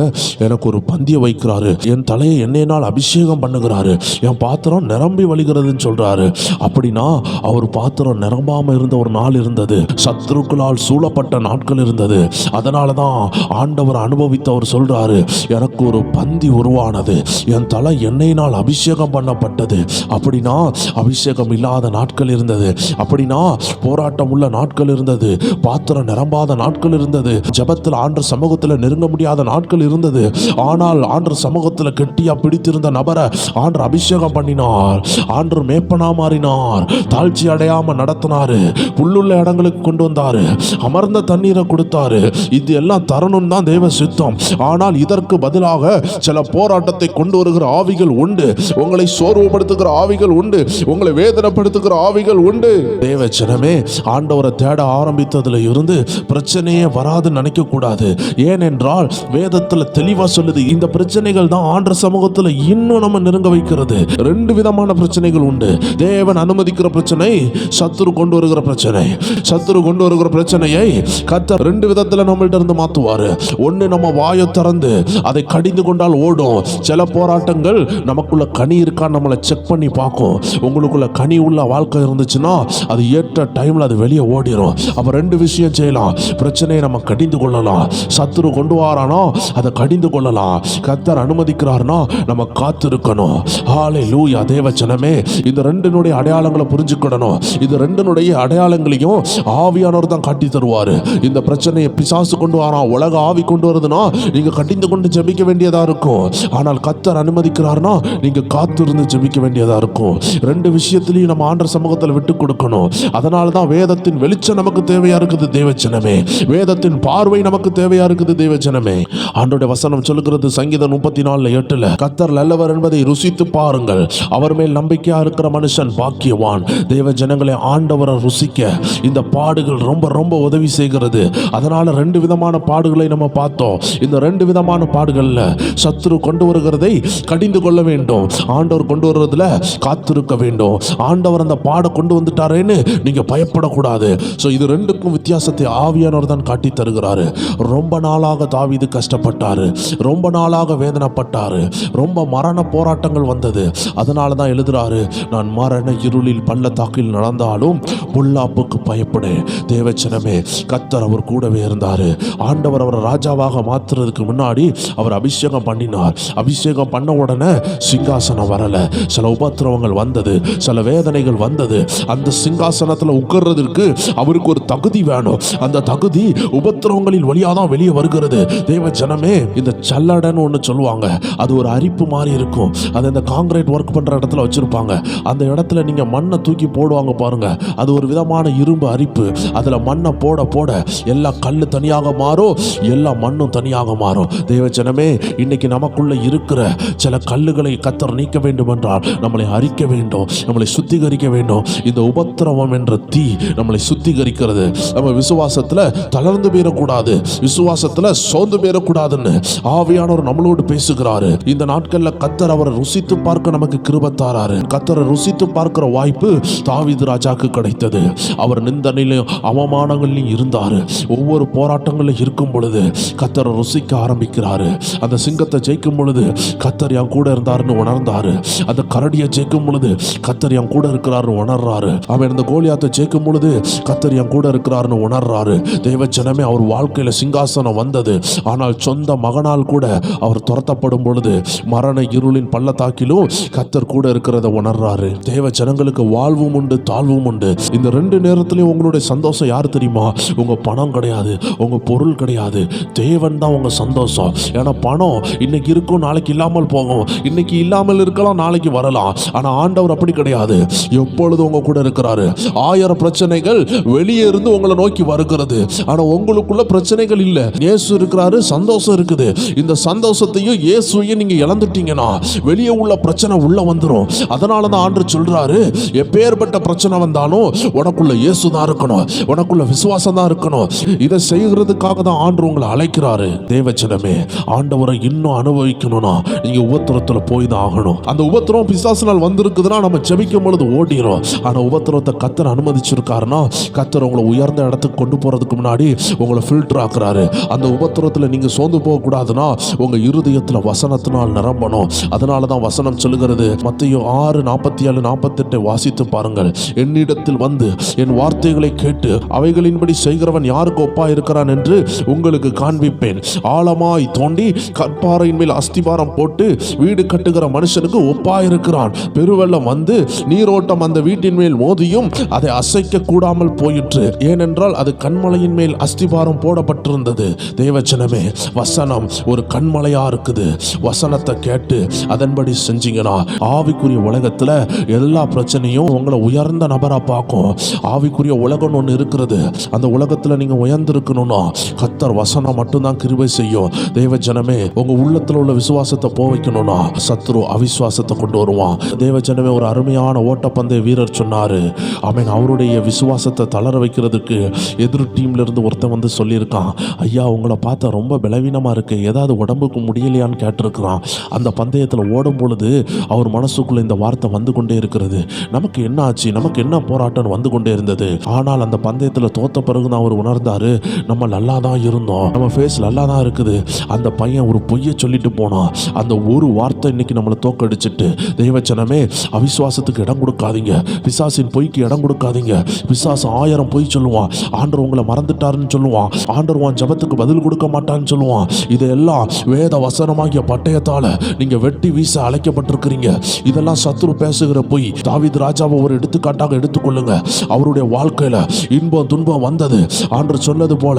எனக்கு ஒரு பந்திய வைக்கிறாரு. என் தலையை எண்ணெயினால் அபிஷேகம் பண்ணுகிறாரு. என் பாத்திரம் நிரம்பி வழிகிறதுன்னு சொல்றாரு. அப்படின்னா அவர் பாத்திரம் நிரம்பாம இருந்த ஒரு நாள் இருந்தது. சத்துருக்களால் சூழப்பட்ட நாட்கள் இருந்தது. அதனால தான் ஆண்டவர் அனுபவித்தவர் சொல்றாரு, எனக்கு ஒரு பந்தி உருவானது, என் தலை எண்ணெயினால் அபிஷேகம் பண்ணப்பட்டது. அப்படின்னா அபிஷேகம் இல்லாத நாட்கள் இருந்தது. அப்படின்னா போராட்டம் உள்ள நாட்கள் இருந்தது. பாத்திரம் நிரம்பாத நாட்கள் இருந்தது. ஜெபத்தில் ஆண்டவர் சமூகத்தில் நெருங்க முடியாத நாட்கள் இருந்தது. ஆனால் ஆண்டவர் சமூகத்தில் கெட்டியா பிடித்திருந்த நபரை ஆண்டவர் அபிஷேகம் பண்ணினார். ஆண்டவர் மேய்ப்பனா மாறினார். தாழ்ச்சி அடையாம நடத்தினாரு. புல்லுள்ள இடங்களுக்கு கொண்டு வந்தாரு. அமர்ந்த தண்ணீரை கொடுத்தாரு. இது எல்லாம் தரணும் தான் தேவ சித்தம். ஆனால் இதற்கு பதிலாக சில போராட்டத்தை கொண்டு வருகிற ஆவிகள் உண்டு. உங்களை சோர்வுபடுத்துகிற ஆவிகள் உண்டு. உங்களை வேதனைப்படுத்துகிற ஆவிகள் உண்டு. தேவ ஜனமே, ஆண்டவரை தேட ஆரம்பித்ததுல இருந்து பிரச்சனையே வராதுன்னு நினைக்க கூடாது. ஏனென்றால் வேதத்துல தெளிவா சொல்லுது, இந்த பிரச்சனைகள் தான் ஆண்டவர் சமூகத்துல இன்னும் நம்ம நெருங்க வைக்கிறது. 2 விதமான பிரச்சனைகள் உண்டு. தேவன் அனுமதிக்கிற பிரச்சனை, சத்துரு கொண்டு வருகிற பிரச்சனை. சத்துரு கொண்டு வருகிற பிரச்சனையை கர்த்தர் 2 விதத்துல நம்மள்ட்ட இருந்து மாத்துவாரு. ஒண்ணு, நம்ம வாயை திறந்து அதை கடிந்து கொண்டால் ஓடும். சில போராட்டங்கள் நமக்குள்ள கனி இருக்கா நம்மளை செக் பண்ணி பார்க்கும். உங்களுக்குள்ள கனி உள்ள வாழ்க்கை இருந்துச்சுன்னா அது ஏற்ற டைம்ல அது வெளியே ஓடிடும். அப்ப 2 விஷயம் செய்யலாம். பிரச்சனையை நம்ம கடிந்து கொள்ளலாம். சத்துரு கொண்டு வரானோ அதை கடிந்து கொள்ளலாம். கர்த்தர் அனுமதிக்கிறார்னா நம்ம காத்து இருக்கணும். ஹல்லேலூயா. தேவ ஜனமே, இந்த 2னுடைய அடையாளங்களை புரிஞ்சுக்கிடணும். இது 2னுடைய அடையாளங்களையும் ஆவியானவர் தான் காட்டி தருவாரு. இந்த பிரச்சனையை பிசாசு கொண்டு வரான், உலக ஆவி கொண்டு வருதுன்னா நீங்க கடிந்து கொண்டு ஜெபிக்க வேண்டியதா இருக்கும். ஆனால் கர்த்தர் அனுமதிக்கிறார்னா நீங்க காத்து இருந்து ஜெபிக்க வேண்டியதா இருக்கும். 2 விஷயத்திலையும் நம்ம ஆண்டவர் சமூகத்தில் விட்டு கொடுக்கணும். அதனால தான் வேதத்தின் வெளிச்சம் நமக்கு தேவையா இருக்குது தேவஜனமே. வேதத்தின் பார்வை நமக்கு தேவையா இருக்குது தேவஜனமே. ஆண்டோட வசனம் சொல்லுகிறது, சங்கீதம் 34:8, கர்த்தர் நல்லவர் என்பதை ருசித்து பாருங்கள், அவர் மேல் நம்பிக்கையா இருக்கிற மனுஷன் பாக்கியவான். தேவ ஜனங்களை, ஆண்டவரை ருசிக்க இந்த பாடுகள் ரொம்ப ரொம்ப உதவி செய்கிறது. அதனால 2 விதமான பாடுகளை நம்ம பார்த்தோம். இந்த 2 விதமான பாடுகள்ல சத்துரு கொண்டு வருகிறதை கடிந்து கொள்ள வேண்டும். ஆண்டவர் கொண்டு வருவதில் காத்திருக்க வேண்டும். ஆண்டவர் அந்த பாட கொண்டு வந்துட்டாரேன்னு நீங்க பயப்படக்கூடாது. ஸோ இது 2க்கும் வித்தியாசத்தை ஆவியானவர் தான் காட்டி தருகிறாரு. ரொம்ப நாளாக தாவீது கஷ்டப்பட்டாரு. ரொம்ப நாளாக வேதனைப்பட்டாரு. ரொம்ப மரண போராட்டங்கள் வந்தது. அதனால தான் எழுதுறாரு, நான் மரண இருளில் பள்ளத்தாக்கில் நடந்தாலும் பொல்லாப்புக்கு பயப்படேன். தேவச்சனமே, கர்த்தர் அவர் கூடவே இருந்தாரு. ஆண்டவர் அவரை ராஜாவாக மாத்துறதுக்கு முன்னாடி அவர் அபிஷேகம் பண்ணினார். அபிஷேகம் பண்ண உடனே சிங்காசனம் வரல. சில உபத்திரவங்கள் வந்தது, சில வேதனைகள் வந்தது. அந்த சிங்காசனத்தில் உட்கார்றதுக்கு அவருக்கு ஒரு தகுதி வேணும். அந்த தகுதி உபத்திரவங்களின் வழியாக தான் வெளியே வருகிறது. தேவ ஜனமே, இந்த சல்லடன்னு ஒன்று சொல்லுவாங்க. அது ஒரு அரிப்பு மாதிரி இருக்கும். அது இந்த காங்கிரீட் ஒர்க் பண்ற இடத்துல வச்சிருப்பாங்க. அந்த இடத்துல நீங்க மண்ணை தூக்கி போடுவாங்க பாருங்க. அது ஒரு விதமான இரும்பு அரிப்பு. அதுல மண்ணை போட போட எல்லா கல்லு தனியாக மாறும், எல்லா மண்ணும் தனியாக மாறும். தேவஜனமே, இன்னைக்கு நமக்குள்ள இருக்கிற சில கல்லுகளை கர்த்தர் நீக்க வேண்டும் என்றால் நம்மளை அரிக்க வேண்டும், நம்மளை சுத்திகரிக்க வேண்டும். இந்த உபத்திரவம் என்ற தீ நம்மளை சுத்திகரிக்கிறது. நம்ம விசுவாசத்துல தளர்ந்து போயிடக்கூடாது, விசுவாசத்துல சோர்ந்து போயிடக்கூடாதுன்னு ஆவியானவர் நம்மளோடு பேசுகிறாரு. இந்த நாட்கள்ல கர்த்தர் அவரை ருசித்து பார்க்க நமக்கு கிருபை தாராரு. கர்த்தரை ருசித்து பார்க்கிற வாய்ப்பு தாவீது ராஜாக்கு கிடைத்தது. அவர் நிந்தனையிலும் அவமானங்களிலும் இருந்தாரு. ஒவ்வொரு போராட்டங்களிலும் இருக்கும் பொழுது கர்த்தரை ருசிக்க ஆரம்பிக்கிறாரு. அந்த சிங்கத்தை ஜெயிக்கும் பொழுது கர்த்தர் என் கூட இருந்தாருன்னு உணர்ந்தாரு. அந்த கரடியை ஜெயிக்கும் பொழுது கர்த்தர் என் கூட இருக்கிறாருன்னு உணர்றாரு. அவன் இந்த கோலியாத்தை ஜெயிக்கும் பொழுது கர்த்தர் என் கூட இருக்கிறாருன்னு உணர்றாரு. தேவ ஜனமே, அவர் வாழ்க்கையில சிங்காசனம் வந்தது. ஆனால் சொந்த மகனால் கூட அவர் துரத்தப்படும் பொழுது மரண இருளின் பள்ளத்தாக்கிலும் கர்த்தர் கூட இருக்கிறத உணர்றாரு. தேவ ஜனங்களுக்கு வாழ்வும் உண்டு, தாழ்வும் உண்டு. இந்த ரெண்டு நேரத்திலையும் உங்களுடைய சந்தோஷம் யார் தெரியுமா? உங்க பணம் கிடையாது, உங்க பொருள் கிடையாது, தேவன் தான் உங்க சந்தோஷம். ஏன்னா பணம் இன்னைக்கு இருக்கும், நாளைக்கு இல்லாமல் போகும். இன்னைக்கு இல்லாமல் இருக்கலாம், நாளைக்கு வரலாம். ஆனா ஆண்டவர் அப்படி கிடையாது. எப்பொழுது உங்க கூட இருக்கிறாரு. 1000 பிரச்சனைகள் வெளியே இருந்து உங்களை நோக்கி வருகிறது, ஆனா உங்களுக்குள்ள பிரச்சனைகள் இல்ல. இயேசு இருக்கிறாரு, சந்தோஷம் இருக்குது. இந்த சந்தோஷத்தையும் இயேசுவையும் நீங்க இழந்துட்டீங்கன்னா வெளியே உள்ள பிரச்சனை உள்ள வந்துடும். அதனாலதான் ஆண்டவர் சொல்றாரு, எப்பேற்பட்ட பிரச்சனை வந்தாலும் உனக்குள்ள இயேசு தான் இருக்கணும், உனக்குள்ள விசுவாசம் தான் இருக்கணும். இதை செய்கிறதுக்காக தான் ஆண்டவர் உங்களை அழைக்கிறாரு. தேவஜனமே, ஆண்டவரை இன்னும் அனுபவிக்கணும்னா நீங்க உபத்திரத்துல போய் தான் ஆகணும். அந்த உபத்திரம் பிசாசினால் வந்திருக்குதுன்னா நம்ம ஜெபிக்கும் பொழுது ஓடிரும். ஆனா உபத்திரத்தை கர்த்தர் அனுமதிச்சிருக்காருன்னா கர்த்தர் உங்களை உயர்ந்த இடத்துக்கு கொண்டு போறதுக்கு முன்னாடி உங்களை ஃபில்டர் ஆக்குறாரு. அந்த உபத்திரத்துல நீங்க சோர்ந்து போக கூடாதுன்னா உங்க இருதயத்துல வசனத்தினால் நிரம்பணும். அதனாலதான் வசனம் சொல்லுகிறது, மத்தேயு 6:47-48 வாசித்து பாருங்கள். என்னிடத்தில் வந்து என் வார்த்தைகளை கேட்டு அவைகளின்படி செய்கிறவன் யாருக்கு ஒப்பா இருக்கிறான் என்று உங்களுக்கு காண்பிப்பேன். ஆழமாய் தோண்டி கற்பாறையின் மேல் அஸ்திபாரம் போட்டு வீடு கட்டுகிற மனுஷனுக்கு ஒப்பா இருக்கிறான். பெருவெள்ளம் வந்து நீரோட்டம் அந்த வீட்டின் மேல் மோதியும் அதை அசைக்க கூடாமல் போயிற்று. ஏனென்றால் அது கண்மலையின் மேல் அஸ்திபாரம் போடப்பட்டிருந்தது. தேவஜனமே, வசனம் ஒரு கண்மலையா இருக்குது. வசனத்தை கேட்டு அதன்படி செஞ்சீங்கன்னா ஆவிக்குரிய உலகத்துல எல்லா பிரச்சனையும் உங்களை உயர்ந்த நபரா பார்க்கும். ஆவிக்குரிய உலகம் ஒன்று இருக்கிறது. அந்த உலகத்துல நீங்க உயர்ந்திருக்கணும்னா கர்த்தர் வசனம் மட்டும்தான் கிருபை செய்யும். தேவஜனமே, உங்க உள்ளத்துல உள்ள விசுவாசத்தை போவைக்கணும்னா சத்துரு அவிசுவாசத்தை கொண்டு வருவான். தேவஜனமே, ஒரு அருமையான ஓட்டப்பந்தய வீரர் சொன்னாரு, ஆமென், அவருடைய விசுவாசத்தை தளர வைக்கிறதுக்கு எதிர் டீம்ல இருந்து ஒருத்தன் வந்து சொல்லியிருக்கான், ஐயா உங்களை பார்த்தா ரொம்ப பலவீனமா இருக்கு, ஏதாவது உடம்புக்கு முடியலையான்னு கேட்டிருக்கிறான். அந்த பந்தயத்தில் ஓடும் பொழுது அவர் மனசுக்குள்ள இந்த வார்த்தை வந்து கொண்டே இருக்கிறது, நமக்கு என்ன ஆச்சு, நமக்கு என்ன போராட்டம் வந்து கொண்டே இருந்தது. ஆனால் அந்த பந்தயத்தில் தோத்த பிறகு தான் அவர் உணர்ந்தாரு, நம்ம நல்லா தான் இருந்தோம், நம்ம ஃபேஸ் நல்லா தான் இருக்குது. அந்த பையன் ஒரு பொய்யை சொல்லிட்டு போனான். அந்த ஒரு வார்த்தை இன்னைக்கு நம்மளை தோக்கடிச்சிட்டு. தெய்வச்சனமே, அவிசுவாசத்துக்கு இடம் கொடுக்காதீங்க, பிசாசின் பொய்க்கு இடம் கொடுக்காதீங்க. பிசாசு 1000 பொய் சொல்லுவான். ஆண்டவர் உங்களை மறந்துட்டாருன்னு சொல்லுவான். ஆண்டவர் உன் ஜபத்துக்கு பதில் கொடுக்க மாட்டான்னு சொல்லுவான். இதெல்லாம் வேத வசனமாகிய பட்டயத்தால நீங்க வெட்டி வீச அழைக்கப்பட்டிருக்கிறீங்க. இதெல்லாம் சத்துரு பேசுகிற பொய். தாவீது ராஜாவை ஒரு எடுத்துக்காட்டாக எடுத்துக்கொள்ளுங்க. அவருடைய வாழ்க்கையில இன்பம் துன்பம் வந்தது. ஆண்டவர் சொன்னது போல,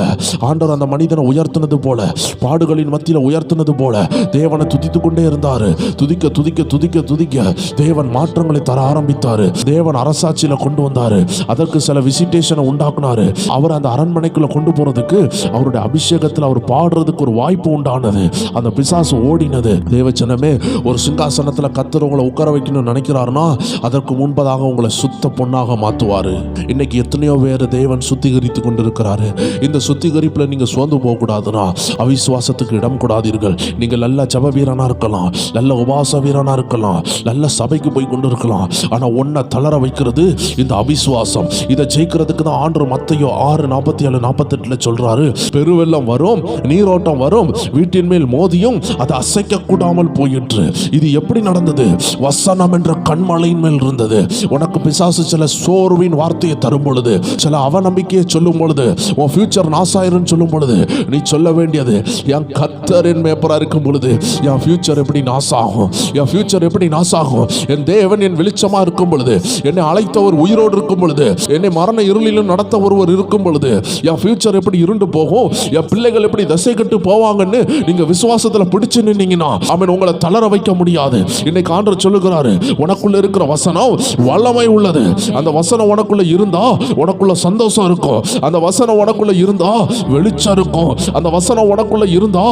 ஆண்டவர் அந்த மனிதனை உயர்த்தினது போல, பாடுகளின் மத்தியில் உயர்த்தினது போல தேவனை துதித்து கொண்டே இருந்தாரு. துதிக்க துதிக்க துதிக்க துதிக்க தேவன் மாற்றங்களை தர ஆரம்பித்தாரு. தேவன் அரசாட்சியில கொண்டு வந்தாரு. அதற்கு சில விசிட்டேஷனை உண்டாக்குனாரு. அவர் அந்த அரண்மனைக்குள்ள கொண்டு போறதுக்கு அவருடைய அபிஷேகத்தில் அவர் பாடுறதுக்கு ஒரு வாய்ப்பு உண்டானது. அந்த பிசாசு ஓடினது. தேவச்சனமே, ஒரு சிங்காசனத்துல கர்த்தர் உங்களை உட்கார வைக்கணும்னு நினைக்கிறாருன்னா அதற்கு முன்பதாக உங்களை சுத்த பொன்னாக மாற்றுவாரு. இன்னைக்கு எத்தனையோ பேர் தேவன் சுத்திகரித்து கொண்டிருக்கிறாரு. இந்த சுத்திகரிப்புல நீங்க சோர்ந்து போக கூடாதுன்னா அவிசுவாசத்துக்கு இடம் கூடாதீர்கள். நீங்க நல்ல ஜப வீரனா இருக்கலாம், நல்ல உபாச வீரனா இருக்கலாம், நல்ல சபைக்கு போய் கொண்டு இருக்கலாம். ஆனா ஒன்ன தளர வைக்கிறது இந்த அவிசுவாசம். இதை ஜெயிக்கிறதுக்கு தான் ஆண்டவர் மத்தேயு 6:47-48 சொல்றாரு, பெருவெள்ளம் வரும், நீரோட்டம் வரும், வீட்டின் மேல் மோதியும் அது அசைக்க கூடாமல் போயிற்று. இது எப்படி நடந்தது? வசனம் என்ற கண்மலையின் மேல் இருந்தது. உனக்கு பிசாசு சில சோர்வின் வார்த்தையை தரும் பொழுது, சில அவநம்பிக்கையை சொல்லும் பொழுது, உன் ஃபியூச்சர் நாசாயிரும் சொல்லும் பொழுது, நீ சொல்ல வேண்டியது, என் கர்த்தர் என் மேப்பரா இருக்கும் பொழுது என் ஃபியூச்சர் எப்படி நாசாகும், என் ஃபியூச்சர் எப்படி நாசாகும். என் தேவன் என் வெளிச்சமா இருக்கும் பொழுது, என்னை அழைத்தவர் உயிரோடு இருக்கும் பொழுது, என்னை மரண இருளிலும் நடத்த ஒருவர் இருக்கும் பொழுது என் ஃபியூச்சர் எப்படி இருண்டு போகும், என் பிள்ளைகள் எப்படி தசை கட்டு போவாங்கன்னு நீங்க விசுவாசத்துல பிடிச்சு நின்னீங்கன்னா அவன் உங்களை தளர வைக்க முடியாது. இன்னைக்கு ஆண்டவர் சொல்லுகிறாரு, உனக்குள்ள இருக்கிற வசனம் வல்லமை உள்ளது. அந்த வசனம் உனக்குள்ள இருந்தா உனக்குள்ள சந்தோஷம் இருக்கும். அந்த வசனம் உனக்குள்ள இருந்தா வெளிச்சம் இருக்கும். அந்த வசனம் உனக்குள்ள இருந்தா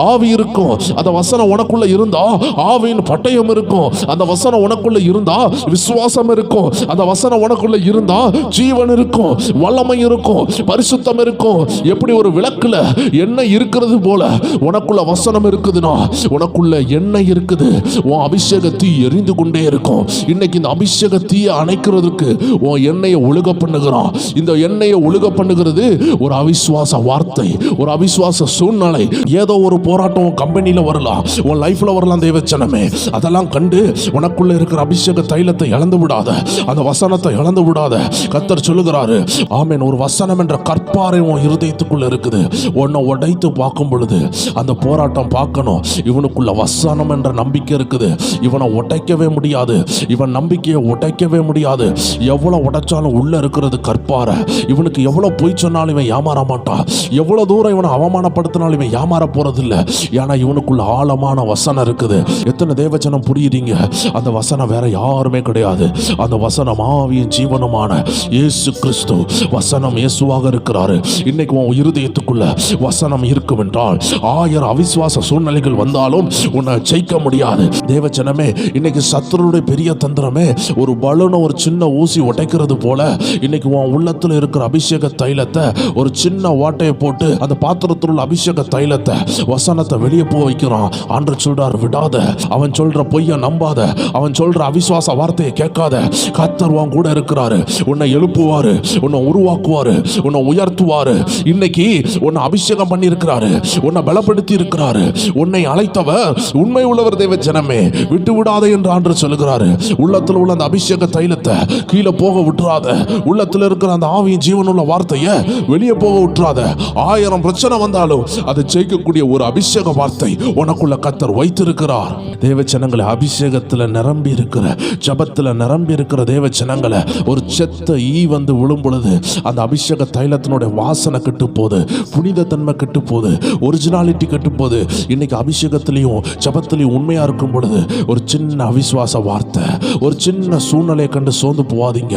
ஆவி இருக்கும். அந்த வசனம் உனக்குள்ள இருந்தா ஆவியின் பட்டயம் இருக்கும். அந்த வசனம் உனக்குள்ள இருந்தா விசுவாசம் இருக்கும். அந்த வசனம் உனக்குள்ள இருந்தா ஜீவன் இருக்கும், வல்லமை இருக்கும், பரிசுத்தம் இருக்கும். எப்படி ஒரு விளக்குல எண்ணெய் இருக்கிறது போல உனக்குள்ள வசனம் இருக்குதுன்னா உனக்குள்ள எண்ணெய் இருக்குது. உன் அபிஷேக தீ எரிந்து கொண்டே இருக்கும். இன்னைக்கு இந்த அபிஷேக தீயை அணைக்கிறதுக்கு உன் எண்ணெயை ஒழுக பண்ணுகிறான். இந்த எண்ணெயை ஒழுக பண்ணுகிறது ஒரு அவிசுவாச வார்த்தை, ஒரு அவிசுவாச சூழ்நிலை. ஏதோ ஒரு போராட்டம் உன் கம்பெனியில வரலாம், உன் லைஃப்ல வரலாம். தேவச்சனமே, அதெல்லாம் கண்டு உனக்குள்ள இருக்கிற அபிஷேக தைலத்தை இழந்து விடாத, அந்த வசனத்தை இழந்து விடாத. கர்த்தர் சொல்லுகிறாரு, ஆமென். ஒரு வசனம் என்ற கற்பாரை உன் இருதயத்துக்குள்ள இருக்குது. உன்னை உடைத்து பார்க்கும் பொழுது அந்த போராட்டம் பார்க்கணும். இவனுக்குள்ள வசனம் என்ற நம்பிக்கை இருக்குது. இவனை உடைக்கவே முடியாது, இவன் நம்பிக்கையை உடைக்கவே முடியாது. எவ்வளவு உடைச்சாலும் உள்ள இருக்கிறது கற்பாரை. இவனுக்கு எவ்வளவு பொய் சொன்னாலும் இவன் ஏமாற மாட்டான். எவ்வளவு தூரம் இவனை அவமானப்படுத்தினாலும் இவன் ஏமாற போறதில்லை. ஏன்னா இவனுக்குள்ள ஆழமான வசனம் இருக்குது. எத்தனை தேவச்சனம் புரியுறீங்க? அந்த வசனம் வேற யாருமே கிடையாது. அந்த வசனம் ஆவியின் ஜீவனுமான இயேசு கிறிஸ்து. வசனம் இயேசுவாக இருக்கிறாரு. இன்னைக்கு உன் இருதயத்துக்குள்ள வசனம் இருக்கும் என்றால் 1000 அவிசுவாச சூழ்நிலைகள் வந்தாலும் உன்னை ஜெயிக்க முடியாது. தேவச்சனமே, இன்னைக்கு சத்துருடைய பெரிய தந்திரமே ஒரு பலூனை ஒரு சின்ன ஊசி உடைக்கிறது போல இன்னைக்கு உன் உள்ளத்துல இருக்கிற அபிஷேக தைலத்தை ஒரு சின்ன ஓட்டையை போட்டு அந்த பாத்திரத்தில் உள்ள அபிஷேக தைலத்தை வசனத்தை வெளியே போக வைக்கிறான். ஆண்டவர் சொல்றார், விடாத. அவன் சொல்ற பொய்யை நம்பாத, அவன் சொல்ற அவிசுவாச வார்த்தையை கேட்காத. கர்த்தர் உன் கூட இருக்கிறாரு. உன்னை எழுப்புவாரு, உன்னை உருவாக்குவாரு, உன்னை உயர்த்துவாரு. இன்னைக்கு உன்னை அபிஷேகம் பண்ணி இருக்கிறாரு, உன்னை பலப்படுத்தி இருக்கிறாரு. உன்னை அழைத்தவர் உண்மை உள்ளவர். தேவ ஜனமே, விட்டு விடாத என்று ஆண்டவர் சொல்லுகிறாரு. உள்ளத்தில் உள்ள அந்த அபிஷேக தைலத்தை கீழே போக விட்டுறாத. உள்ளத்தில் இருக்கிற அந்த ஆவியின் ஜீவனுள்ள வார்த்தையை வெளியே போக விட்டுறாத. 1000 பிரச்சனை வந்தாலும் அதை ஜெயிக்கக்கூடிய ஒரு அபிஷேக வார்த்தை உனக்குள்ள கர்த்தர் வைத்திருக்கிறார். தேவ ஜனங்களை, அபிஷேகத்தில் நிரம்பி இருக்கிற, ஜபத்தில் நிரம்பி இருக்கிற தேவ ஜனங்களை ஒரு செத்த ஈ வந்து விழும் பொழுது அந்த அபிஷேக தைலத்தினுடைய வாசனை கெட்டு போகுது, புனித தன்மை கெட்டு போகுது, ஒரிஜினாலிட்டி கெட்டு போகுது. இன்னைக்கு அபிஷேகத்திலையும் ஜபத்திலையும் உண்மையா இருக்கும் பொழுது ஒரு சின்ன அவிசுவாச வார்த்தை, ஒரு சின்ன சூழ்நிலையை கண்டு சோர்ந்து போவாதீங்க.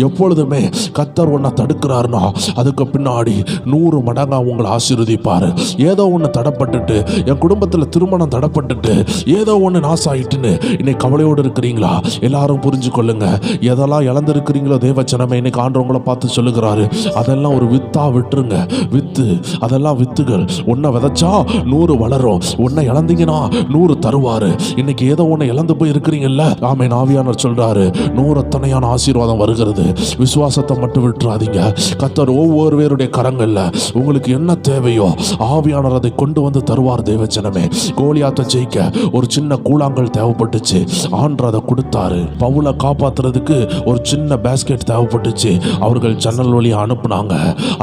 எப்பொழுதுமே கர்த்தர் உன்னை தடுக்கிறாருன்னா அதுக்கு பின்னாடி 100 மடங்கா உங்களை ஆசீர்வதிப்பாரு. ஏதோ ஒன்று தடப்பட்டுட்டு, என் குடும்பத்தில் திருமணம் தடப்பட்டுட்டு, ஏதோ ஒன்று நாசாயிட்டுன்னு இன்னைக்கு கவலையோடு இருக்கிறீங்களா? எல்லாரும் புரிஞ்சு கொள்ளுங்க. எதெல்லாம் இழந்திருக்கிறீங்களோ தேவச்சனமே, இன்னைக்கு ஆண்டவங்களை பார்த்து சொல்லுகிறாரு, அதெல்லாம் ஒரு வித்தா விட்டுருங்க. வித்து, அதெல்லாம் வித்துகள். உன்னை விதைச்சா 100 வளரும், உன்னை இழந்தீங்கன்னா 100 தருவாரு. இன்னைக்கு ஏதோ ஒன்று இழந்து போய் இருக்கிறீங்கல்ல, ஆமென். ஆவியானவர் சொல்றாரு, 100 அத்தனையான ஆசீர்வாதம் வருகிறது. விசுவாசத்தை மட்டும் விட்டுறாதீங்க. கர்த்தர் ஒவ்வொரு பேருடைய கரங்கள்ல உங்களுக்கு என்ன தேவையோ ஆவியானவர் அதை கொண்டு வந்து தருவார். தேவச்சனமே, கோலியாத்தை ஜெயிக்க ஒரு சின்ன கூழாங்கல் தேவைப்பட்டுச்சு, ஆண்டவர் அதை கொடுத்தாரு. பவுலை காப்பாத்துறதுக்கு ஒரு சின்ன பேஸ்கெட் தேவைப்பட்டுச்சு, அவர்கள் ஜன்னல் வழியா அனுப்புனாங்க.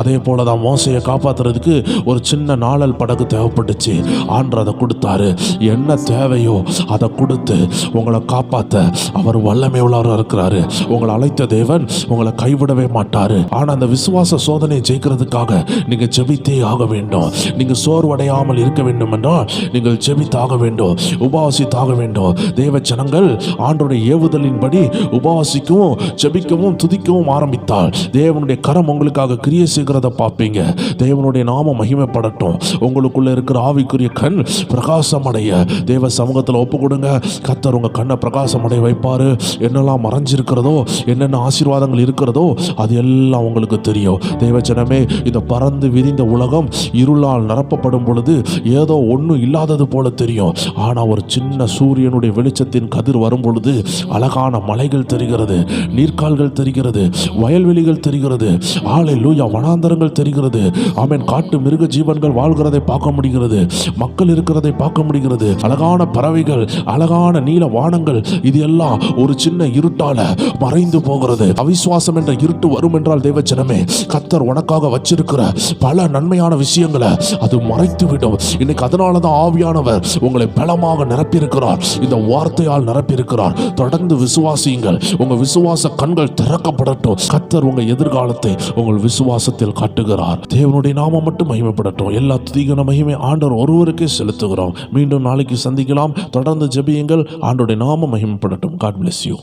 அதே போலதான் மோசையை காப்பாத்துறதுக்கு ஒரு சின்ன நாளல் படகு தேவைப்பட்டுச்சு, ஆண்டவர் அதை கொடுத்தாரு. என்ன தேவையோ அதை கொடுத்து உங்களை காப்பாற்ற அவர் வல்லமை உள்ளவராக இருக்கிறாரு. உங்களை அழைத்த தேவன் உங்களை கைவிடவே மாட்டாரு. ஆனா அந்த விசுவாச சோதனையை ஜெயிக்கிறதுக்காக நீங்க ஜெபித்தே ஆக வேண்டும். நீங்க சோர்வடையாமல் இருக்க வேண்டும் என்றால் நீங்கள் ஜெபித்தாக வேண்டும், உபவாசித்தாக வேண்டும். தேவ ஜனங்கள் ஆண்டவருடைய ஏவுதலின்படி உபவாசிக்கவும் ஜெபிக்கவும் துதிக்கவும் ஆரம்பித்தால் தேவனுடைய கரம் உங்களுக்காக கிரியை செய்கிறத பார்ப்பீங்க. தேவனுடைய நாமம் மகிமைப்படட்டும். உங்களுக்குள்ள இருக்கிற ஆவிக்குரிய கண் பிரகாசம் அடைய தேவ சமூகத்தில் ஒப்பு கொடுங்க. கர்த்தர் உங்க கண்ணை பிரகாசம் அடைய வைப்பாரு. என்னெல்லாம் மறைஞ்சிருக்கிறதோ, என்னென்ன ஆசீர்வாதங்கள் இருக்கிறதோ அது எல்லாம் உங்களுக்கு தெரியும். தேவஜனமே, இந்த பறந்து விரிந்த உலகம் இருளால் நிரப்பப்படும் பொழுது ஏதோ ஒன்றும் இல்லாதது போல தெரியும். ஆனால் ஒரு சின்ன சூரியனுடைய வெளிச்சத்தின் கதிர் வரும் பொழுது அழகான மலைகள் தெரிகிறது, நீர்க்கால்கள் தெரிகிறது, வயல்வெளிகள் தெரிகிறது, ஹல்லேலூயா, வனாந்தரங்கள் தெரிகிறது. ஆமென். காட்டு மிருக ஜீவன்கள் வாழ்கிறதை பார்க்க முடிகிறது, மக்கள் இருக்கிறதை பார்க்க முடிகிறது, அழகான பறவைகள், அழகான நீல வானங்கள். இது எல்லாம் ஒரு சின்ன இருட்டால மறைந்து போகிறது. அவிசுவாசம் என்ற இருட்டு வரும் என்றால் தேவஜனமே, கர்த்தர் உனக்காக வச்சிருக்கிற பல நன்மையான விஷயங்களை அது மறைத்து விடும். இன்னைக்கு அதனாலதான் ஆவியானவர் உங்களை பலமாக நிரப்பியிருக்கிறார், இந்த வார்த்தையால் நிரப்பியிருக்கிறார். தொடர்ந்து விசுவாசியுங்கள். உங்க விசுவாச கண்கள் திறக்கப்படட்டும். கர்த்தர் உங்க எதிர்காலத்தை உங்கள் விசுவாசத்தில் காட்டுகிறார். தேவனுடைய நாமம் மட்டும் மகிமைப்படட்டும். எல்லா துதிகன மகிமை ஆண்டவர் ஒருவருக்கே செலுத்துகிறோம். மீண்டும் நாளைக்கு சந்திக்கலாம். தொடர்ந்து ஜெபியுங்கள். ஆண்டவருடைய நாமம் மகிமைப்படட்டும். God bless you.